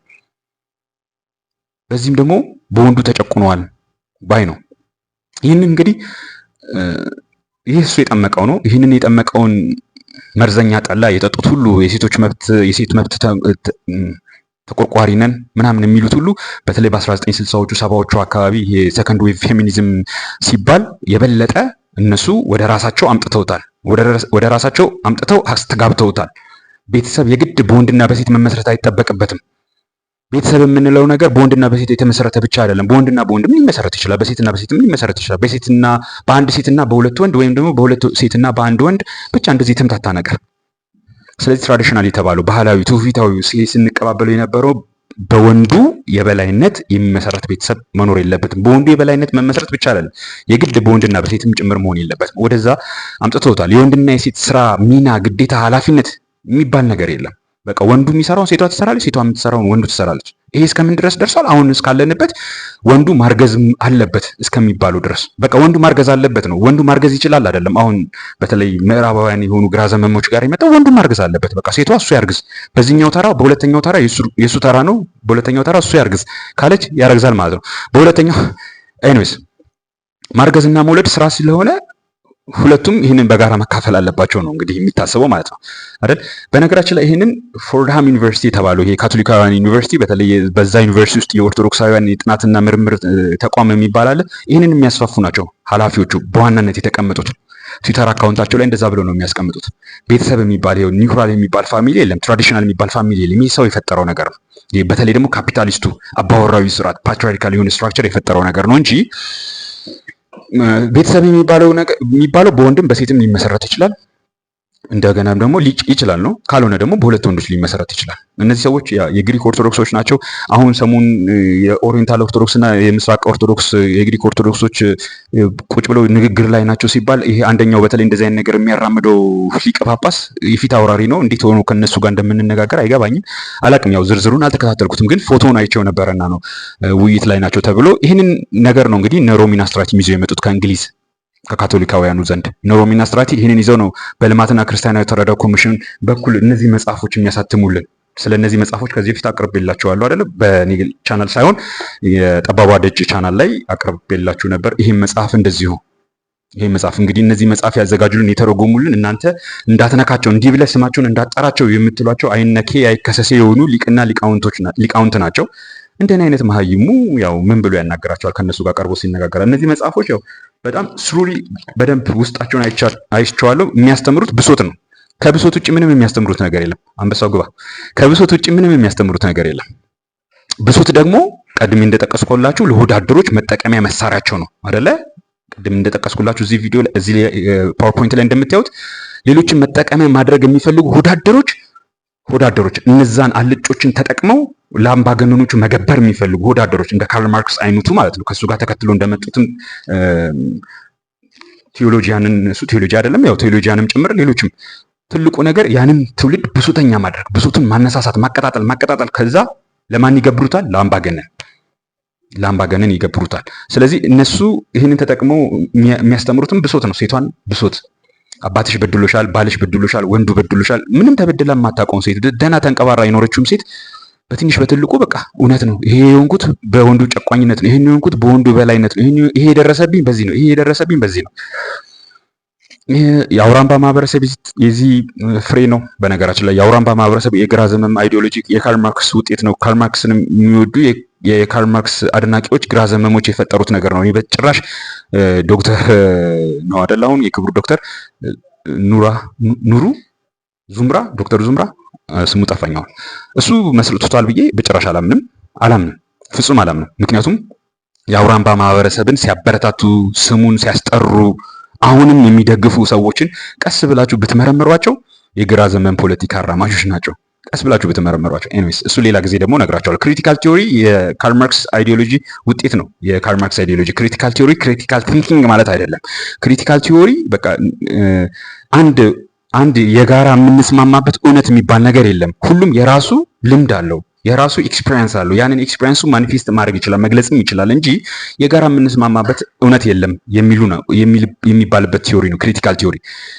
S1: በዚህም ደግሞ በወንዱ ተጨቁነዋል ባይ ነው። ይህንን እንግዲህ ይህ እሱ የጠመቀው ነው። ይህንን የጠመቀውን መርዘኛ ጠላ የጠጡት ሁሉ የሴት መብት ተቆርቋሪ ነን ምናምን የሚሉት ሁሉ በተለይ በ1960ዎቹ 70ዎቹ አካባቢ የሰከንድ ዌቭ ፌሚኒዝም ሲባል የበለጠ እነሱ ወደ ራሳቸው አምጥተው አስተጋብተውታል። ቤተሰብ የግድ በወንድና በሴት መመስረት አይጠበቅበትም። ቤተሰብ የምንለው ነገር በወንድና በሴት የተመሰረተ ብቻ አይደለም። በወንድና በወንድም ሊመሰረት ይችላል። በሴትና በሴትም ሊመሰረት ይችላል። በአንድ ሴትና በሁለት ወንድ ወይም ደግሞ በሁለት ሴትና በአንድ ወንድ ብቻ እንደዚህ የተምታታ ነገር። ስለዚህ ትራዲሽናል የተባለው ባህላዊ ትውፊታዊ ስንቀባበለው የነበረው በወንዱ የበላይነት የሚመሰረት ቤተሰብ መኖር የለበትም። በወንዱ የበላይነት መመሰረት ብቻ አይደለም፣ የግድ በወንድና በሴትም ጭምር መሆን የለበትም። ወደዛ አምጥተውታል። የወንድና የሴት ስራ፣ ሚና፣ ግዴታ፣ ኃላፊነት የሚባል ነገር የለም። በቃ ወንዱ የሚሰራውን ሴቷ ትሰራለች፣ ሴቷ የምትሰራውን ወንዱ ትሰራለች። ይሄ እስከምን ድረስ ደርሷል? አሁን እስካለንበት ወንዱ ማርገዝ አለበት እስከሚባሉ ድረስ በቃ ወንዱ ማርገዝ አለበት ነው። ወንዱ ማርገዝ ይችላል አይደለም። አሁን በተለይ ምዕራባውያን የሆኑ ግራ ዘመሞች ጋር የመጣው ወንዱ ማርገዝ አለበት። በቃ ሴቷ እሱ ያርግዝ፣ በዚህኛው ተራ በሁለተኛው ተራ የሱ ተራ ነው፣ በሁለተኛው ተራ እሱ ያርግዝ ካለች ያረግዛል ማለት ነው። በሁለተኛው ኤኒዌይስ ማርገዝና መውለድ ስራ ስለሆነ ሁለቱም ይህንን በጋራ መካፈል አለባቸው ነው እንግዲህ የሚታሰበው ማለት ነው አይደል? በነገራችን ላይ ይህንን ፎርድሃም ዩኒቨርሲቲ የተባለው ይሄ ካቶሊካውያን ዩኒቨርሲቲ፣ በተለይ በዛ ዩኒቨርሲቲ ውስጥ የኦርቶዶክሳውያን የጥናትና ምርምር ተቋም የሚባል አለ። ይህንን የሚያስፋፉ ናቸው ኃላፊዎቹ በዋናነት የተቀመጡት። ትዊተር አካውንታቸው ላይ እንደዛ ብለው ነው የሚያስቀምጡት። ቤተሰብ የሚባል ይሄው ኒውትራል የሚባል ፋሚሊ የለም፣ ትራዲሽናል የሚባል ፋሚሊ የለም። ይህ ሰው የፈጠረው ነገር ነው። በተለይ ደግሞ ካፒታሊስቱ አባወራዊ ስርዓት ፓትሪያርካል የሆነ ስትራክቸር የፈጠረው ነገር ነው እንጂ ቤተሰብ የሚባለው በወንድም በሴትም ሊመሰረት ይችላል። እንደገና ደግሞ ይችላል ነው። ካልሆነ ደግሞ በሁለት ወንዶች ሊመሰረት ይችላል። እነዚህ ሰዎች የግሪክ ኦርቶዶክሶች ናቸው። አሁን ሰሞን የኦሪየንታል ኦርቶዶክስ እና የምስራቅ ኦርቶዶክስ የግሪክ ኦርቶዶክሶች ቁጭ ብለው ንግግር ላይ ናቸው ሲባል ይሄ አንደኛው በተለይ እንደዚህ አይነት ነገር የሚያራምደው ሊቀ ጳጳስ የፊት አውራሪ ነው። እንዴት ሆኖ ከነሱ ጋር እንደምንነጋገር አይገባኝም፣ አላቅም። ያው ዝርዝሩን አልተከታተልኩትም፣ ግን ፎቶውን አይቼው ነበረና ነው ውይይት ላይ ናቸው ተብሎ ይህንን ነገር ነው እንግዲህ እነ ሮሚና ስትራቲ ይዘው የመጡት ከእንግሊዝ ከካቶሊካውያኑ ዘንድ ኖሮሚና ስትራቲ ይህንን ይዘው ነው በልማትና ክርስቲያናዊ ተራድኦ ኮሚሽን በኩል እነዚህ መጽሐፎች የሚያሳትሙልን። ስለ እነዚህ መጽሐፎች ከዚህ በፊት አቅርቤላችኋለሁ አይደለ? በኔ ቻናል ሳይሆን የጠባቧ ደጅ ቻናል ላይ አቅርቤላችሁ ነበር። ይህም መጽሐፍ እንደዚሁ ይሄ መጽሐፍ እንግዲህ እነዚህ መጽሐፍ ያዘጋጁልን የተረጎሙልን እናንተ እንዳትነካቸው እንዲህ ብለህ ስማቸውን እንዳጠራቸው የምትሏቸው አይነኬ አይከሰሴ የሆኑ ሊቅና ሊቃውንት ናቸው። እንደኔ አይነት መሀይሙ ያው ምን ብሎ ያናገራቸዋል? ከነሱ ጋር ቀርቦ ሲነጋገራል። እነዚህ መጽሐፎች ያው በጣም ስሩሊ በደንብ ውስጣቸውን አይቼዋለሁ። የሚያስተምሩት ብሶት ነው። ከብሶት ውጭ ምንም የሚያስተምሩት ነገር የለም። አንበሳው ግባ። ከብሶት ውጭ ምንም የሚያስተምሩት ነገር የለም። ብሶት ደግሞ ቀድሜ እንደጠቀስኩላችሁ ለወዳደሮች መጠቀሚያ መሳሪያቸው ነው አይደለ? ቀድሜ እንደጠቀስኩላችሁ እዚህ ቪዲዮ ላይ እዚህ ፓወርፖይንት ላይ እንደምታዩት ሌሎችን መጠቀሚያ ማድረግ የሚፈልጉ ወዳደሮች እነዛን አልጮችን ተጠቅመው ለአምባገነኖቹ መገበር የሚፈልጉ ወዳደሮች እንደ ካርል ማርክስ አይነቱ ማለት ነው። ከሱ ጋር ተከትሎ እንደመጡትም ቴዎሎጂያንን እሱ ቴዎሎጂ አይደለም ያው ቴዎሎጂያንም ጭምር ሌሎችም ትልቁ ነገር ያንን ትውልድ ብሶተኛ ማድረግ፣ ብሶቱን ማነሳሳት፣ ማቀጣጠል ከዛ ለማን ይገብሩታል? ለአምባገነን ይገብሩታል። ስለዚህ እነሱ ይህንን ተጠቅመው የሚያስተምሩትም ብሶት ነው። ሴቷን ብሶት አባትሽ በድሎሻል፣ ባልሽ በድሎሻል፣ ወንዱ በድሎሻል። ምንም ተበድላ የማታውቀውን ሴት ደህና ተንቀባራ የኖረችውም ሴት በትንሽ በትልቁ በቃ እውነት ነው፣ ይሄ የሆንኩት በወንዱ ጨቋኝነት ነው፣ ይሄን የሆንኩት በወንዱ በላይነት ነው፣ ይሄ የደረሰብኝ በዚህ ነው፣ ይሄ የደረሰብኝ በዚህ ነው። የአውራምባ ማህበረሰብ የዚህ ፍሬ ነው። በነገራችን ላይ የአውራምባ ማህበረሰብ የግራ ዘመም አይዲዮሎጂ የካርል ማርክስ ውጤት ነው። ካርል ማርክስን የሚወዱ የካርል ማርክስ አድናቂዎች ግራ ዘመሞች የፈጠሩት ነገር ነው። በጭራሽ ዶክተር ነው አይደል? አሁን የክብሩ ዶክተር ዶክተር ዙምራ ስሙ ጠፋኛው እሱ መስርቶታል ብዬ በጭራሽ አላምንም፣ ፍጹም አላምንም። ምክንያቱም የአውራምባ ማህበረሰብን ሲያበረታቱ ስሙን ሲያስጠሩ አሁንም የሚደግፉ ሰዎችን ቀስ ብላችሁ ብትመረምሯቸው የግራ ዘመን ፖለቲካ አራማጆች ናቸው። ቀስ ብላችሁ ብትመረምሯቸው። ኤኒዌይስ እሱ ሌላ ጊዜ ደግሞ እነግራቸዋለሁ። ክሪቲካል ቲዮሪ የካርል ማርክስ አይዲዮሎጂ ውጤት ነው። የካርል ማርክስ አይዲዮሎጂ ክሪቲካል ቲዮሪ ክሪቲካል ቲንኪንግ ማለት አይደለም። ክሪቲካል ቲዮሪ በቃ አንድ የጋራ የምንስማማበት እውነት የሚባል ነገር የለም። ሁሉም የራሱ ልምድ አለው፣ የራሱ ኤክስፒሪየንስ አለው። ያንን ኤክስፒሪየንሱ ማኒፌስት ማድረግ ይችላል፣ መግለጽም ይችላል እንጂ የጋራ የምንስማማበት እውነት የለም የሚባልበት ቲዮሪ ነው ክሪቲካል ቲዮሪ።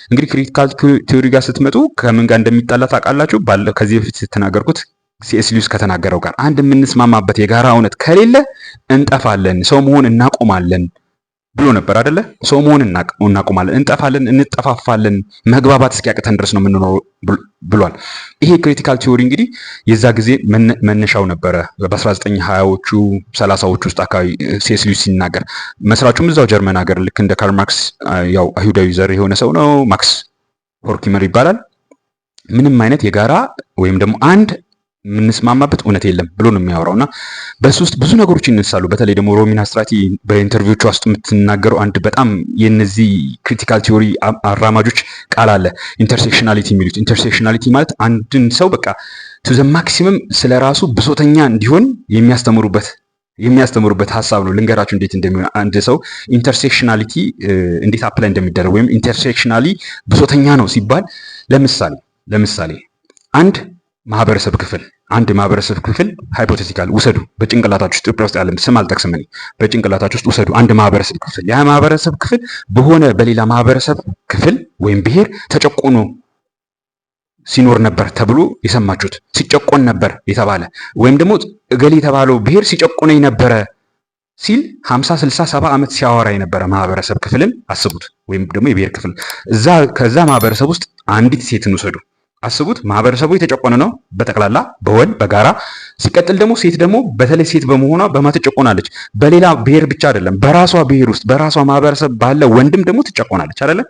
S1: እንግዲህ ክሪቲካል ቲዮሪ ጋር ስትመጡ ከምን ጋር እንደሚጣላ ታውቃላችሁ? ከዚህ በፊት ስትናገርኩት ሲኤስ ሉዊስ ከተናገረው ጋር አንድ የምንስማማበት የጋራ እውነት ከሌለ እንጠፋለን፣ ሰው መሆን እናቆማለን ብሎ ነበር አይደለ? ሰው መሆን እናቆማለን፣ እንጠፋለን፣ እንጠፋፋለን፣ መግባባት እስኪያቅተን ድረስ ነው የምንኖረው ብሏል። ይሄ ክሪቲካል ቲዮሪ እንግዲህ የዛ ጊዜ መነሻው ነበረ። በ1920ዎቹ 30ዎቹ ውስጥ አካባቢ ሲኤስ ሉዊስ ሲናገር፣ መስራቹም እዛው ጀርመን ሀገር ልክ እንደ ካርል ማርክስ ያው አይሁዳዊ ዘር የሆነ ሰው ነው። ማክስ ሆርኪመር ይባላል። ምንም አይነት የጋራ ወይም ደግሞ አንድ የምንስማማበት እውነት የለም ብሎ ነው የሚያወራውና በሱ ውስጥ ብዙ ነገሮች ይነሳሉ። በተለይ ደግሞ ሮሚና ስትራቲ በኢንተርቪዎቿ ውስጥ የምትናገረው አንድ በጣም የነዚህ ክሪቲካል ቲዮሪ አራማጆች ቃል አለ፣ ኢንተርሴክሽናሊቲ የሚሉት። ኢንተርሴክሽናሊቲ ማለት አንድን ሰው በቃ ቱ ዘ ማክሲመም ስለ ራሱ ብሶተኛ እንዲሆን የሚያስተምሩበት ሀሳብ ነው። ልንገራችሁ እንዴት እንደሚሆን አንድ ሰው ኢንተርሴክሽናሊቲ እንዴት አፕላይ እንደሚደረግ ወይም ኢንተርሴክሽናሊ ብሶተኛ ነው ሲባል ለምሳሌ አንድ ማህበረሰብ ክፍል ሃይፖቴቲካል ውሰዱ፣ በጭንቅላታችሁ ውስጥ ኢትዮጵያ ውስጥ ያለ ስም አልጠቅስም እኔ፣ በጭንቅላታችሁ ውስጥ ውሰዱ አንድ ማህበረሰብ ክፍል። ያ ማህበረሰብ ክፍል በሆነ በሌላ ማህበረሰብ ክፍል ወይም ብሔር ተጨቆኖ ሲኖር ነበር ተብሎ የሰማችሁት፣ ሲጨቆን ነበር የተባለ ወይም ደግሞ እገሌ የተባለው ብሔር ሲጨቆነኝ ነበረ ሲል 50 60 70 ዓመት ሲያወራ የነበረ ማህበረሰብ ክፍልን አስቡት፣ ወይም ደግሞ የብሔር ክፍል። ከዛ ማህበረሰብ ውስጥ አንዲት ሴትን ውሰዱ። አስቡት፣ ማህበረሰቡ የተጨቆነ ነው በጠቅላላ በወል በጋራ። ሲቀጥል ደግሞ ሴት ደግሞ በተለይ ሴት በመሆኗ በማትጨቆናለች። በሌላ ብሔር ብቻ አይደለም፣ በራሷ ብሔር ውስጥ በራሷ ማህበረሰብ ባለ ወንድም ደግሞ ትጨቆናለች አይደለ?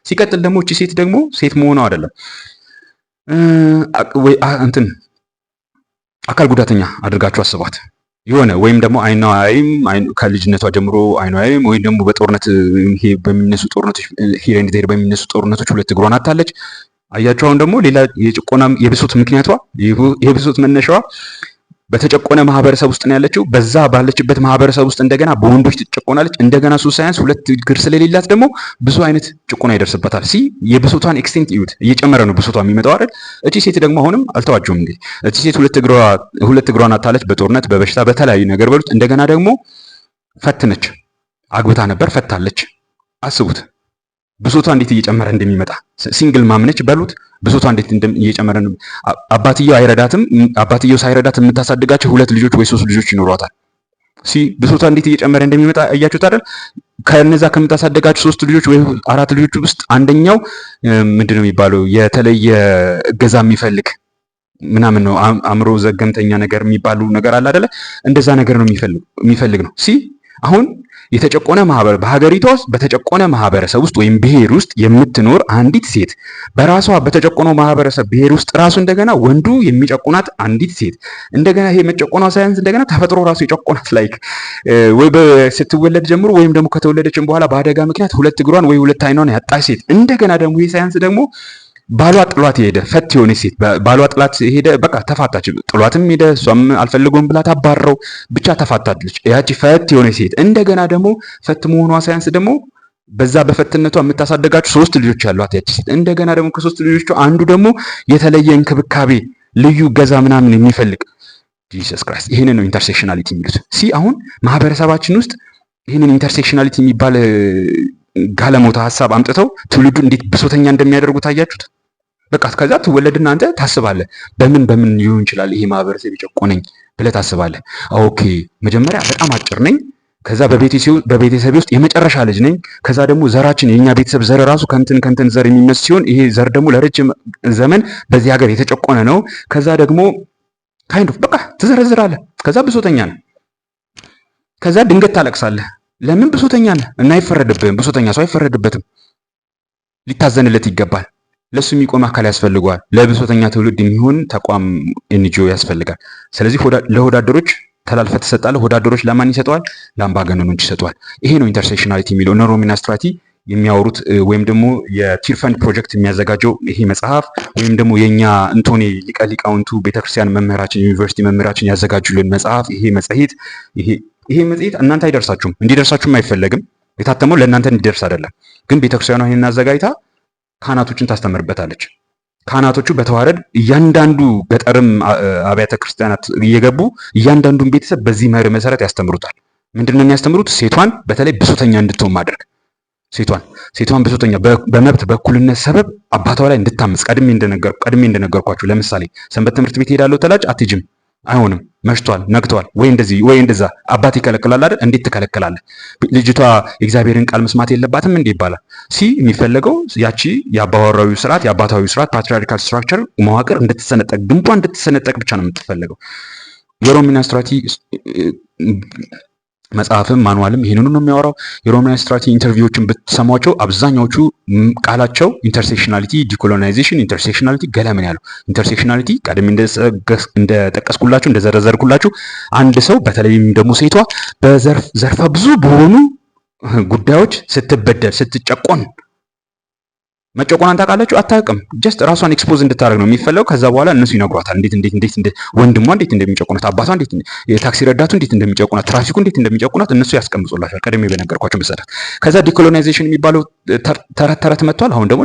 S1: ሲቀጥል ደግሞ እቺ ሴት ደግሞ ሴት መሆኗ አይደለም ወይ እንትን አካል ጉዳተኛ አድርጋችሁ አስቧት። የሆነ ወይም ደግሞ አይኗ አይም ከልጅነቷ ጀምሮ አይኗ አይም ወይም ደግሞ በጦርነት በሚነሱ ጦርነቶች ሂር ኤንድ ዜር በሚነሱ ጦርነቶች ሁለት እግሯን አታለች። አያችሁ፣ አሁን ደግሞ ሌላ የጭቆና የብሶት ምክንያቷ የብሶት መነሻዋ በተጨቆነ ማህበረሰብ ውስጥ ነው ያለችው። በዛ ባለችበት ማህበረሰብ ውስጥ እንደገና በወንዶች ትጨቆናለች። እንደገና ሳይንስ ሁለት እግር ስለሌላት ደግሞ ብዙ አይነት ጭቆና ይደርስበታል። የብሶቷን ኤክስቴንት እዩት፣ እየጨመረ ነው ብሶቷ የሚመጣው አይደል? እቺ ሴት ደግሞ አሁንም አልተዋጁም እንዴ? እቺ ሴት ሁለት እግሯን አታለች፣ በጦርነት በበሽታ በተለያዩ ነገር በሉት። እንደገና ደግሞ ፈትነች፣ አግብታ ነበር ፈታለች። አስቡት ብሶቷ እንዴት እየጨመረ እንደሚመጣ። ሲንግል ማምነች በሉት፣ ብሶቷ እንዴት እየጨመረ ነው። አባትየው ሳይረዳት የምታሳድጋቸው 2 ልጆች ወይ 3 ልጆች ይኖሯታል። ብሶቷ እንዴት እየጨመረ እንደሚመጣ እያችሁት አይደል? ከነዛ ከምታሳድጋቸው 3 ልጆች ወይ 4 ልጆች ውስጥ አንደኛው ምንድነው የሚባለው የተለየ እገዛ የሚፈልግ ምናምን ነው፣ አእምሮ ዘገምተኛ ነገር የሚባሉ ነገር አለ አይደለ? እንደዛ ነገር ነው የሚፈልግ ነው። አሁን የተጨቆነ በሀገሪቷ ውስጥ በተጨቆነ ማህበረሰብ ውስጥ ወይም ብሔር ውስጥ የምትኖር አንዲት ሴት በራሷ በተጨቆነው ማህበረሰብ ብሔር ውስጥ ራሱ እንደገና ወንዱ የሚጨቁናት አንዲት ሴት እንደገና ይሄ መጨቆኗ ሳይንስ እንደገና ተፈጥሮ ራሱ የጨቆናት ላይክ ወይ ስትወለድ ጀምሮ ወይም ደግሞ ከተወለደችም በኋላ በአደጋ ምክንያት 2 እግሯን ወይ 2 አይኗን ያጣች ሴት እንደገና ደግሞ ይሄ ሳይንስ ደግሞ ባሏ ጥሏት ሄደ። ፈት የሆነች ሴት ባሏ ጥላት ሄደ፣ በቃ ተፋታች። ጥሏትም ሄደ፣ እሷም አልፈልገውም ብላ ታባረው፣ ብቻ ተፋታለች። ያቺ ፈት የሆነች ሴት እንደገና ደግሞ ፈት መሆኗ ሳይንስ ደግሞ በዛ በፈትነቷ የምታሳደጋቸው 3 ልጆች ያሏት ያቺ ሴት እንደገና ደግሞ ከ3 ልጆቿ አንዱ ደግሞ የተለየ እንክብካቤ ልዩ ገዛ ምናምን የሚፈልግ ጂሰስ ክራይስት። ይሄንን ነው ኢንተርሴክሽናሊቲ የሚሉት። አሁን ማህበረሰባችን ውስጥ ይሄንን ኢንተርሴክሽናሊቲ የሚባል ጋለሞታ ሀሳብ አምጥተው ትውልዱ እንዴት ብሶተኛ እንደሚያደርጉ ታያችሁት። በቃ ከዛ ትወለድና አንተ ታስባለህ፣ በምን ሊሆን ይችላል ይሄ ማህበረሰብ የጨቆነኝ ብለህ ታስባለህ። ኦኬ መጀመሪያ በጣም አጭር ነኝ፣ ከዛ በቤተሰቤ ውስጥ የመጨረሻ ልጅ ነኝ፣ ከዛ ደግሞ ዘራችን የኛ ቤተሰብ ዘር ራሱ ከንትን ዘር የሚነስ ሲሆን ይሄ ዘር ደግሞ ለረጅም ዘመን በዚህ ሀገር የተጨቆነ ነው። ከዛ ደግሞ በቃ ትዘረዝራለህ። ከዛ ብሶተኛ ነህ። ከዛ ድንገት ታለቅሳለህ። ለምን? ብሶተኛ ነህ እና አይፈረድብህም። ብሶተኛ ሰው አይፈረድበትም፣ ሊታዘንለት ይገባል። ለሱ የሚቆም አካል ያስፈልገዋል። ለብሶተኛ ትውልድ የሚሆን ተቋም ኤንጂኦ ያስፈልጋል። ስለዚህ ለሆዳደሮች ተላልፈህ ትሰጣለህ። ሆዳደሮች ለማን ይሰጠዋል? ለአምባገነኖች ይሰጠዋል። ይሄ ነው ኢንተርሴክሽናሊቲ የሚለው እነ ሮሚና ስትራቲ የሚያወሩት ወይም ደግሞ የቲርፈንድ ፕሮጀክት የሚያዘጋጀው ይሄ መጽሐፍ ወይም ደግሞ የኛ እንቶኔ ሊቀ ሊቃውንቱ ቤተክርስቲያን መምህራችን ዩኒቨርሲቲ መምህራችን ያዘጋጁልን መጽሐፍ ይሄ መጽሔት እናንተ አይደርሳችሁም፣ እንዲደርሳችሁም አይፈለግም። የታተመው ለእናንተ እንዲደርስ አይደለም። ግን ቤተክርስቲያኗ ይሄን አዘጋጅታ ካህናቶችን ታስተምርበታለች። ካህናቶቹ በተዋረድ እያንዳንዱ ገጠርም አብያተ ክርስቲያናት እየገቡ እያንዳንዱን ቤተሰብ በዚህ መርህ መሰረት ያስተምሩታል። ምንድነው የሚያስተምሩት? ሴቷን በተለይ ብሶተኛ እንድትሆን ማድረግ። ሴቷን ብሶተኛ በመብት በእኩልነት ሰበብ አባቷ ላይ እንድታመጽ ቀድሜ እንደነገርኳችሁ። ለምሳሌ ሰንበት ትምህርት ቤት ሄዳለሁ ተላጭ አትሄጂም፣ አይሆንም፣ መሽቷል፣ ነግቷል፣ ወይ እንደዚህ ወይ እንደዛ አባት ይከለክላል አይደል? እንዴት ትከለክላለህ? ልጅቷ የእግዚአብሔርን ቃል መስማት የለባትም እንዴ ይባላል። የሚፈለገው ያቺ የአባወራዊ ስርዓት የአባታዊ ስርዓት ፓትሪያርካል ስትራክቸር መዋቅር እንድትሰነጠቅ ግንቧ እንድትሰነጠቅ ብቻ ነው የምትፈለገው። የሮሚና ስትራቲ መጽሐፍም ማኑዋልም ይሄንኑ ነው የሚያወራው። የሮማን ስትራቴጂ ኢንተርቪዎችን ብትሰሟቸው አብዛኛዎቹ ቃላቸው ኢንተርሴክሽናሊቲ፣ ዲኮሎናይዜሽን፣ ኢንተርሴክሽናሊቲ ገለምን ያለው ኢንተርሴክሽናሊቲ ቀደም እንደጠቀስኩላችሁ እንደዘረዘርኩላችሁ አንድ ሰው በተለይም ደግሞ ሴቷ ዘርፈ ብዙ በሆኑ ጉዳዮች ስትበደል ስትጨቆን መጨቆናን ታውቃላችሁ? አታውቅም። ጀስት ራሷን ኤክስፖዝ እንድታደርግ ነው የሚፈለገው። ከዛ በኋላ እነሱ ይነግሯታል እንዴት ወንድሟ እንዴት እንደሚጨቁናት፣ አባቷ እንዴት፣ የታክሲ ረዳቱ እንዴት እንደሚጨቁናት፣ ትራፊኩ እንዴት እንደሚጨቁናት እነሱ ያስቀምጡላቸዋል ቀደም በነገርኳቸው መሰረት። ከዛ ዲኮሎናይዜሽን የሚባለው ተረት መጥቷል። አሁን ደግሞ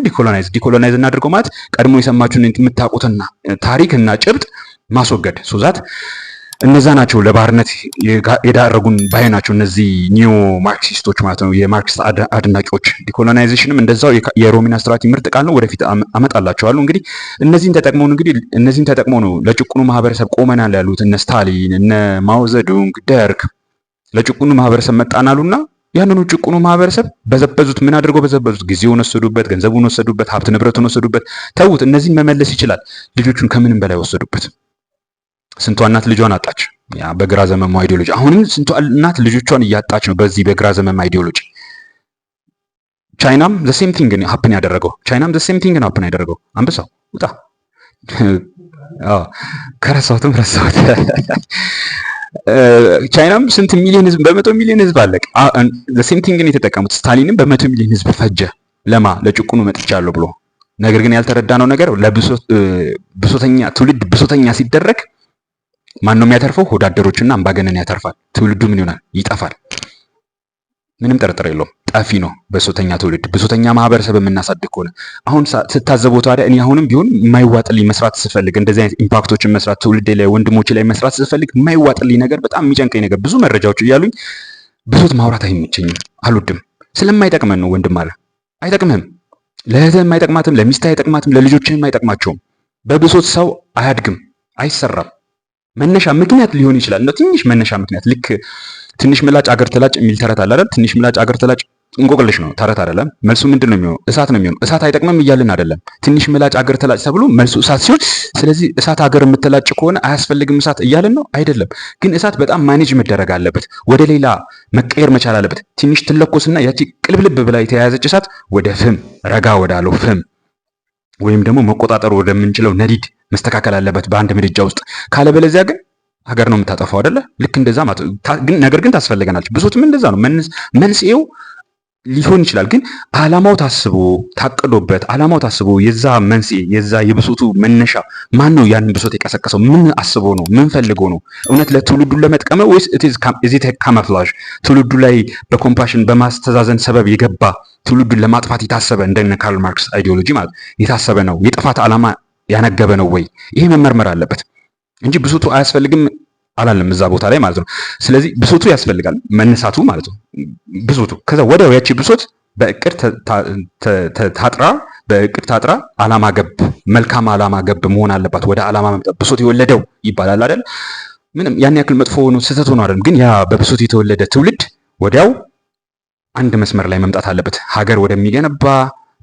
S1: ዲኮሎናይዝ እናድርገው ማለት ቀድሞ የሰማችሁን የምታውቁትና ታሪክና ጭብጥ ማስወገድ ሶዛት እነዛ ናቸው ለባርነት የዳረጉን ባይ ናቸው እነዚህ ኒዮ ማርክሲስቶች ማለት ነው፣ የማርክስ አድናቂዎች። ዲኮሎናይዜሽንም እንደዛው የሮሚና ስትራቴጂ ምርጥ ቃል ነው፣ ወደፊት አመጣላቸዋለሁ። እንግዲህ እነዚህን ተጠቅመው ነው ለጭቁኑ ማህበረሰብ ቆመናል ያሉት እነ ስታሊን እነ ማውዘዱንግ ደርግ ለጭቁኑ ማህበረሰብ መጣናሉና ያንኑ ጭቁኑ ማህበረሰብ በዘበዙት። ምን አድርገው በዘበዙት? ጊዜውን ወሰዱበት፣ ገንዘቡን ወሰዱበት፣ ሀብት ንብረቱን ወሰዱበት። ተዉት፣ እነዚህን መመለስ ይችላል። ልጆቹን ከምንም በላይ ወሰዱበት። ስንቷ እናት ልጇን አጣች፣ ያ በግራ ዘመም አይዲዮሎጂ። አሁንም ስንቷ እናት ልጆቿን እያጣች ነው በዚህ በግራ ዘመም አይዲዮሎጂ። ቻይናም ዘ ሴም ቲንግ ሀፕን ያደረገው አንበሳው ውጣ። ከረሳሁትም ረሳሁት። ቻይናም ስንት ሚሊዮን ህዝብ፣ በ100 ሚሊዮን ህዝብ አለቀ። ዘ ሴም ቲንግ ነው የተጠቀሙት። ስታሊንም በ100 ሚሊዮን ህዝብ ፈጀ ለጭቁኑ መጥቻለሁ ብሎ። ነገር ግን ያልተረዳነው ነገር ለብሶተኛ ትውልድ ብሶተኛ ሲደረግ ማን ነው የሚያተርፈው? ሆዳደሮችና አምባገነን ያተርፋል። ትውልዱ ምን ይሆናል? ይጠፋል። ምንም ጥርጥር የለውም። ጠፊ ነው ብሶተኛ ትውልድ። ብሶተኛ ማህበረሰብ የምናሳድግ ከሆነ አሁን ስታዘበው ታዲያ እኔ አሁንም ቢሆን የማይዋጥልኝ መስራት ስፈልግ እንደዚህ አይነት ኢምፓክቶችን መስራት ትውልዴ ላይ ወንድሞቼ ላይ መስራት ስፈልግ የማይዋጥልኝ ነገር፣ በጣም የሚጨንቀኝ ነገር፣ ብዙ መረጃዎች እያሉኝ ብሶት ማውራት አይመቸኝም፣ አልወድም። ስለማይጠቅመን ነው። ወንድም አለ አይጠቅምህም። ለእህትህም አይጠቅማትም፣ ለሚስትህ አይጠቅማትም፣ ለልጆችህም አይጠቅማቸውም። በብሶት ሰው አያድግም፣ አይሰራም። መነሻ ምክንያት ሊሆን ይችላል። እንደው ትንሽ መነሻ ምክንያት፣ ልክ ትንሽ ምላጭ አገር ትላጭ የሚል ተረት አለ አይደል? ትንሽ ምላጭ አገር ትላጭ እንቆቅልሽ ነው፣ ተረት አይደለም። መልሱ ምንድን ነው የሚሆነው? እሳት ነው የሚሆነው። እሳት አይጠቅምም እያልን አይደለም። ትንሽ ምላጭ አገር ትላጭ ተብሎ መልሱ እሳት ሲሆን፣ ስለዚህ እሳት አገር የምትላጭ ከሆነ አያስፈልግም እሳት እያልን ነው አይደለም። ግን እሳት በጣም ማኔጅ መደረግ አለበት፣ ወደ ሌላ መቀየር መቻል አለበት። ትንሽ ትለኮስና ያቺ ቅልብልብ ብላ የተያያዘች እሳት ወደ ፍም፣ ረጋ ወዳለው ፍም ወይም ደግሞ መቆጣጠር ወደምንችለው ነዲድ መስተካከል አለበት በአንድ ምድጃ ውስጥ። ካለበለዚያ ግን ሀገር ነው የምታጠፋው አይደለ? ልክ እንደዛ ማለት ግን ነገር ግን ታስፈልገናለች። ብሶትም እንደዛ ነው። መንስኤው ሊሆን ይችላል፣ ግን አላማው ታስቦ ታቅዶበት፣ አላማው ታስቦ የዛ መንስኤ የዛ የብሶቱ መነሻ ማን ነው? ያንን ብሶት የቀሰቀሰው ምን አስቦ ነው? ምን ፈልጎ ነው? እውነት ለትውልዱን ለመጥቀም ወይስ እዚህ ካሞፍላጅ ትውልዱ ላይ በኮምፓሽን በማስተዛዘን ሰበብ የገባ ትውልዱን ለማጥፋት የታሰበ እንደነ ካርል ማርክስ አይዲዮሎጂ ማለት የታሰበ ነው? የጥፋት ዓላማ ያነገበ ነው ወይ? ይሄ መመርመር አለበት እንጂ ብሶቱ አያስፈልግም አላለም እዛ ቦታ ላይ ማለት ነው። ስለዚህ ብሶቱ ያስፈልጋል መነሳቱ ማለት ነው። ብሶቱ ከዛ ወዲያው ያቺ ብሶት በእቅድ ታጥራ ዓላማ ገብ መልካም ዓላማ ገብ መሆን አለባት። ወደ ዓላማ መምጣት ብሶት የወለደው ይባላል አይደል? ምንም ያን ያክል መጥፎ ሆኖ ስህተት ሆኖ አይደለም። ግን ያ በብሶት የተወለደ ትውልድ ወዲያው አንድ መስመር ላይ መምጣት አለበት። ሀገር ወደሚገነባ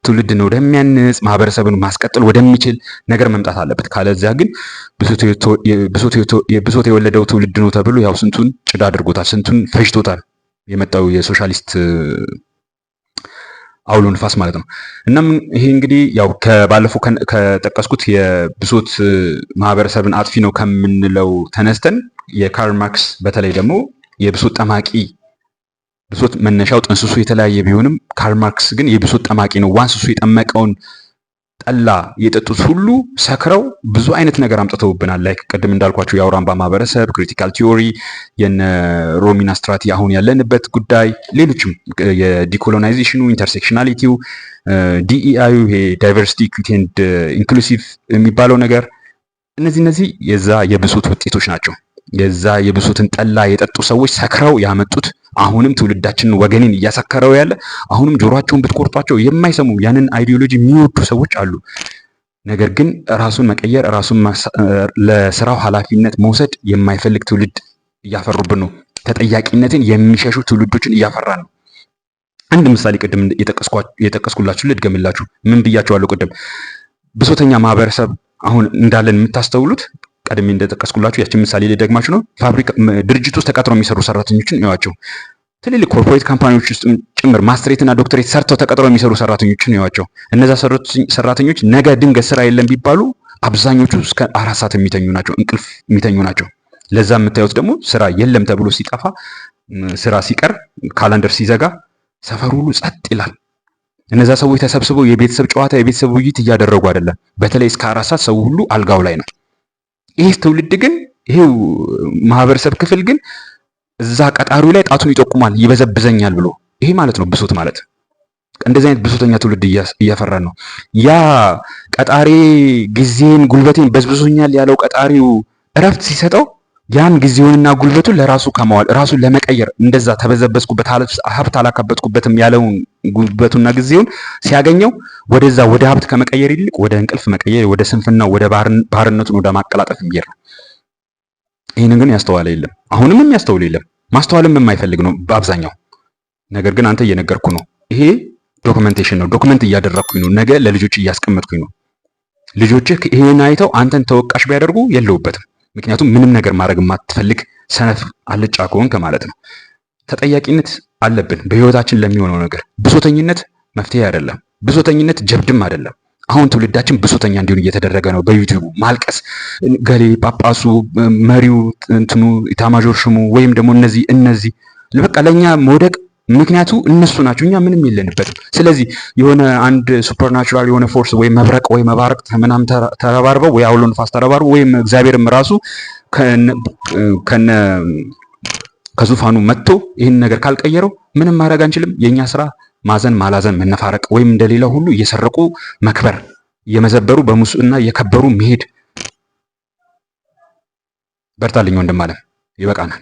S1: ትውልድን ወደሚያንጽ ማህበረሰብን ማስቀጠል ወደሚችል ነገር መምጣት አለበት። ካለዚያ ግን ብሶት የወለደው ትውልድ ነው ተብሎ ያው ስንቱን ጭዳ አድርጎታል፣ ስንቱን ፈጅቶታል የመጣው የሶሻሊስት አውሎ ንፋስ ማለት ነው። እናም ይሄ እንግዲህ ያው ከባለፈው ከጠቀስኩት የብሶት ማህበረሰብን አጥፊ ነው ከምንለው ተነስተን የካርል ማርክስ በተለይ ደግሞ የብሶት ጠማቂ ብሶት መነሻው ጥንስሱ የተለያየ ቢሆንም ካርል ማርክስ ግን የብሶት ጠማቂ ነው። ዋንስ እሱ የጠመቀውን ጠላ የጠጡት ሁሉ ሰክረው ብዙ አይነት ነገር አምጥተውብናል። ላይክ ቅድም እንዳልኳቸው የአውራምባ ማህበረሰብ፣ ክሪቲካል ቲዮሪ፣ የነ ሮሚና ስትራቴጂ አሁን ያለንበት ጉዳይ፣ ሌሎችም የዲኮሎናይዜሽኑ፣ ኢንተርሴክሽናሊቲው፣ ዲኢአዩ ይሄ ዳይቨርሲቲ ኢኩዊቲ ኤንድ ኢንክሉሲቭ የሚባለው ነገር እነዚህ የዛ የብሶት ውጤቶች ናቸው። የዛ የብሶትን ጠላ የጠጡ ሰዎች ሰክረው ያመጡት አሁንም ትውልዳችንን ወገንን እያሰከረው ያለ አሁንም ጆሮአቸውን ብትቆርጧቸው የማይሰሙ ያንን አይዲዮሎጂ የሚወዱ ሰዎች አሉ። ነገር ግን ራሱን መቀየር ራሱን ለስራው ኃላፊነት መውሰድ የማይፈልግ ትውልድ እያፈሩብን ነው። ተጠያቂነትን የሚሸሹ ትውልዶችን እያፈራን ነው። አንድ ምሳሌ ቅድም የጠቀስኩላችሁ ልድገምላችሁ። ምን ብያቸዋለሁ ቅድም? ብሶተኛ ማህበረሰብ አሁን እንዳለን የምታስተውሉት ቀድሜ እንደጠቀስኩላችሁ ያችን ምሳሌ ልደግማችሁ ነው። ፋብሪካ ድርጅት ውስጥ ተቀጥረው የሚሰሩ ሰራተኞችን እዩዋቸው። ትልልቅ ኮርፖሬት ካምፓኒዎች ውስጥ ጭምር ማስትሬት እና ዶክተሬት ሰርተው ተቀጥረው የሚሰሩ ሰራተኞችን እዩዋቸው። እነዛ ሰራተኞች ነገ ድንገት ስራ የለም ቢባሉ አብዛኞቹ እስከ 4 ሰዓት የሚተኙ ናቸው፣ እንቅልፍ የሚተኙ ናቸው። ለዛ የምታዩት ደግሞ ስራ የለም ተብሎ ሲጠፋ፣ ስራ ሲቀር፣ ካላንደር ሲዘጋ ሰፈሩ ሁሉ ጸጥ ይላል። እነዛ ሰዎች ተሰብስበው የቤተሰብ ጨዋታ የቤተሰብ ውይይት እያደረጉ አይደለም። በተለይ እስከ 4 ሰዓት ሰው ሁሉ አልጋው ላይ ነው። ይህ ትውልድ ግን ይሄው ማህበረሰብ ክፍል ግን እዛ ቀጣሪው ላይ ጣቱን ይጠቁማል ይበዘብዘኛል ብሎ። ይሄ ማለት ነው ብሶት ማለት። እንደዚህ አይነት ብሶተኛ ትውልድ እያፈራን ነው። ያ ቀጣሪ ጊዜን ጉልበቴን በዝብዞኛል ያለው ቀጣሪው እረፍት ሲሰጠው ያን ጊዜውንና ጉልበቱን ለራሱ ከማዋል ራሱን ለመቀየር እንደዛ ተበዘበዝኩበት ሀብት አላካበትኩበትም ያለውን ጉልበቱና ጊዜውን ሲያገኘው ወደዛ ወደ ሀብት ከመቀየር ይልቅ ወደ እንቅልፍ መቀየር፣ ወደ ስንፍና፣ ወደ ባርነቱን ወደ ማቀላጠፍ የሚሄድ ነው። ይህንን ግን ያስተዋለ የለም። አሁንም የሚያስተውል የለም። ማስተዋልም የማይፈልግ ነው በአብዛኛው። ነገር ግን አንተ እየነገርኩ ነው። ይሄ ዶክመንቴሽን ነው። ዶክመንት እያደረግኩኝ ነው። ነገ ለልጆች እያስቀመጥኩኝ ነው። ልጆችህ ይሄን አይተው አንተን ተወቃሽ ቢያደርጉ የለውበትም። ምክንያቱም ምንም ነገር ማድረግ የማትፈልግ ሰነፍ አልጫ ከሆንክ ማለት ነው። ተጠያቂነት አለብን በህይወታችን ለሚሆነው ነገር። ብሶተኝነት መፍትሄ አይደለም። ብሶተኝነት ጀብድም አይደለም። አሁን ትውልዳችን ብሶተኛ እንዲሆን እየተደረገ ነው። በዩቲዩብ ማልቀስ፣ ገሌ ጳጳሱ፣ መሪው፣ እንትኑ ኢታማዦር ሹሙ ወይም ደግሞ እነዚህ በቃ ለኛ መውደቅ ምክንያቱ እነሱ ናቸው። እኛ ምንም የለንበትም። ስለዚህ የሆነ አንድ ሱፐርናቹራል የሆነ ፎርስ ወይ መብረቅ ወይ መባረቅ ምናምን ተረባርበው ወይ አውሎ ንፋስ ተረባርበው ወይም እግዚአብሔርም ራሱ ከዙፋኑ መጥቶ ይህን ነገር ካልቀየረው ምንም ማድረግ አንችልም። የኛ ስራ ማዘን፣ ማላዘን፣ መነፋረቅ ወይም እንደሌላው ሁሉ እየሰረቁ መክበር፣ እየመዘበሩ በሙስና እየከበሩ መሄድ። በርታልኝ ወንድም አለም፣ ይበቃናል።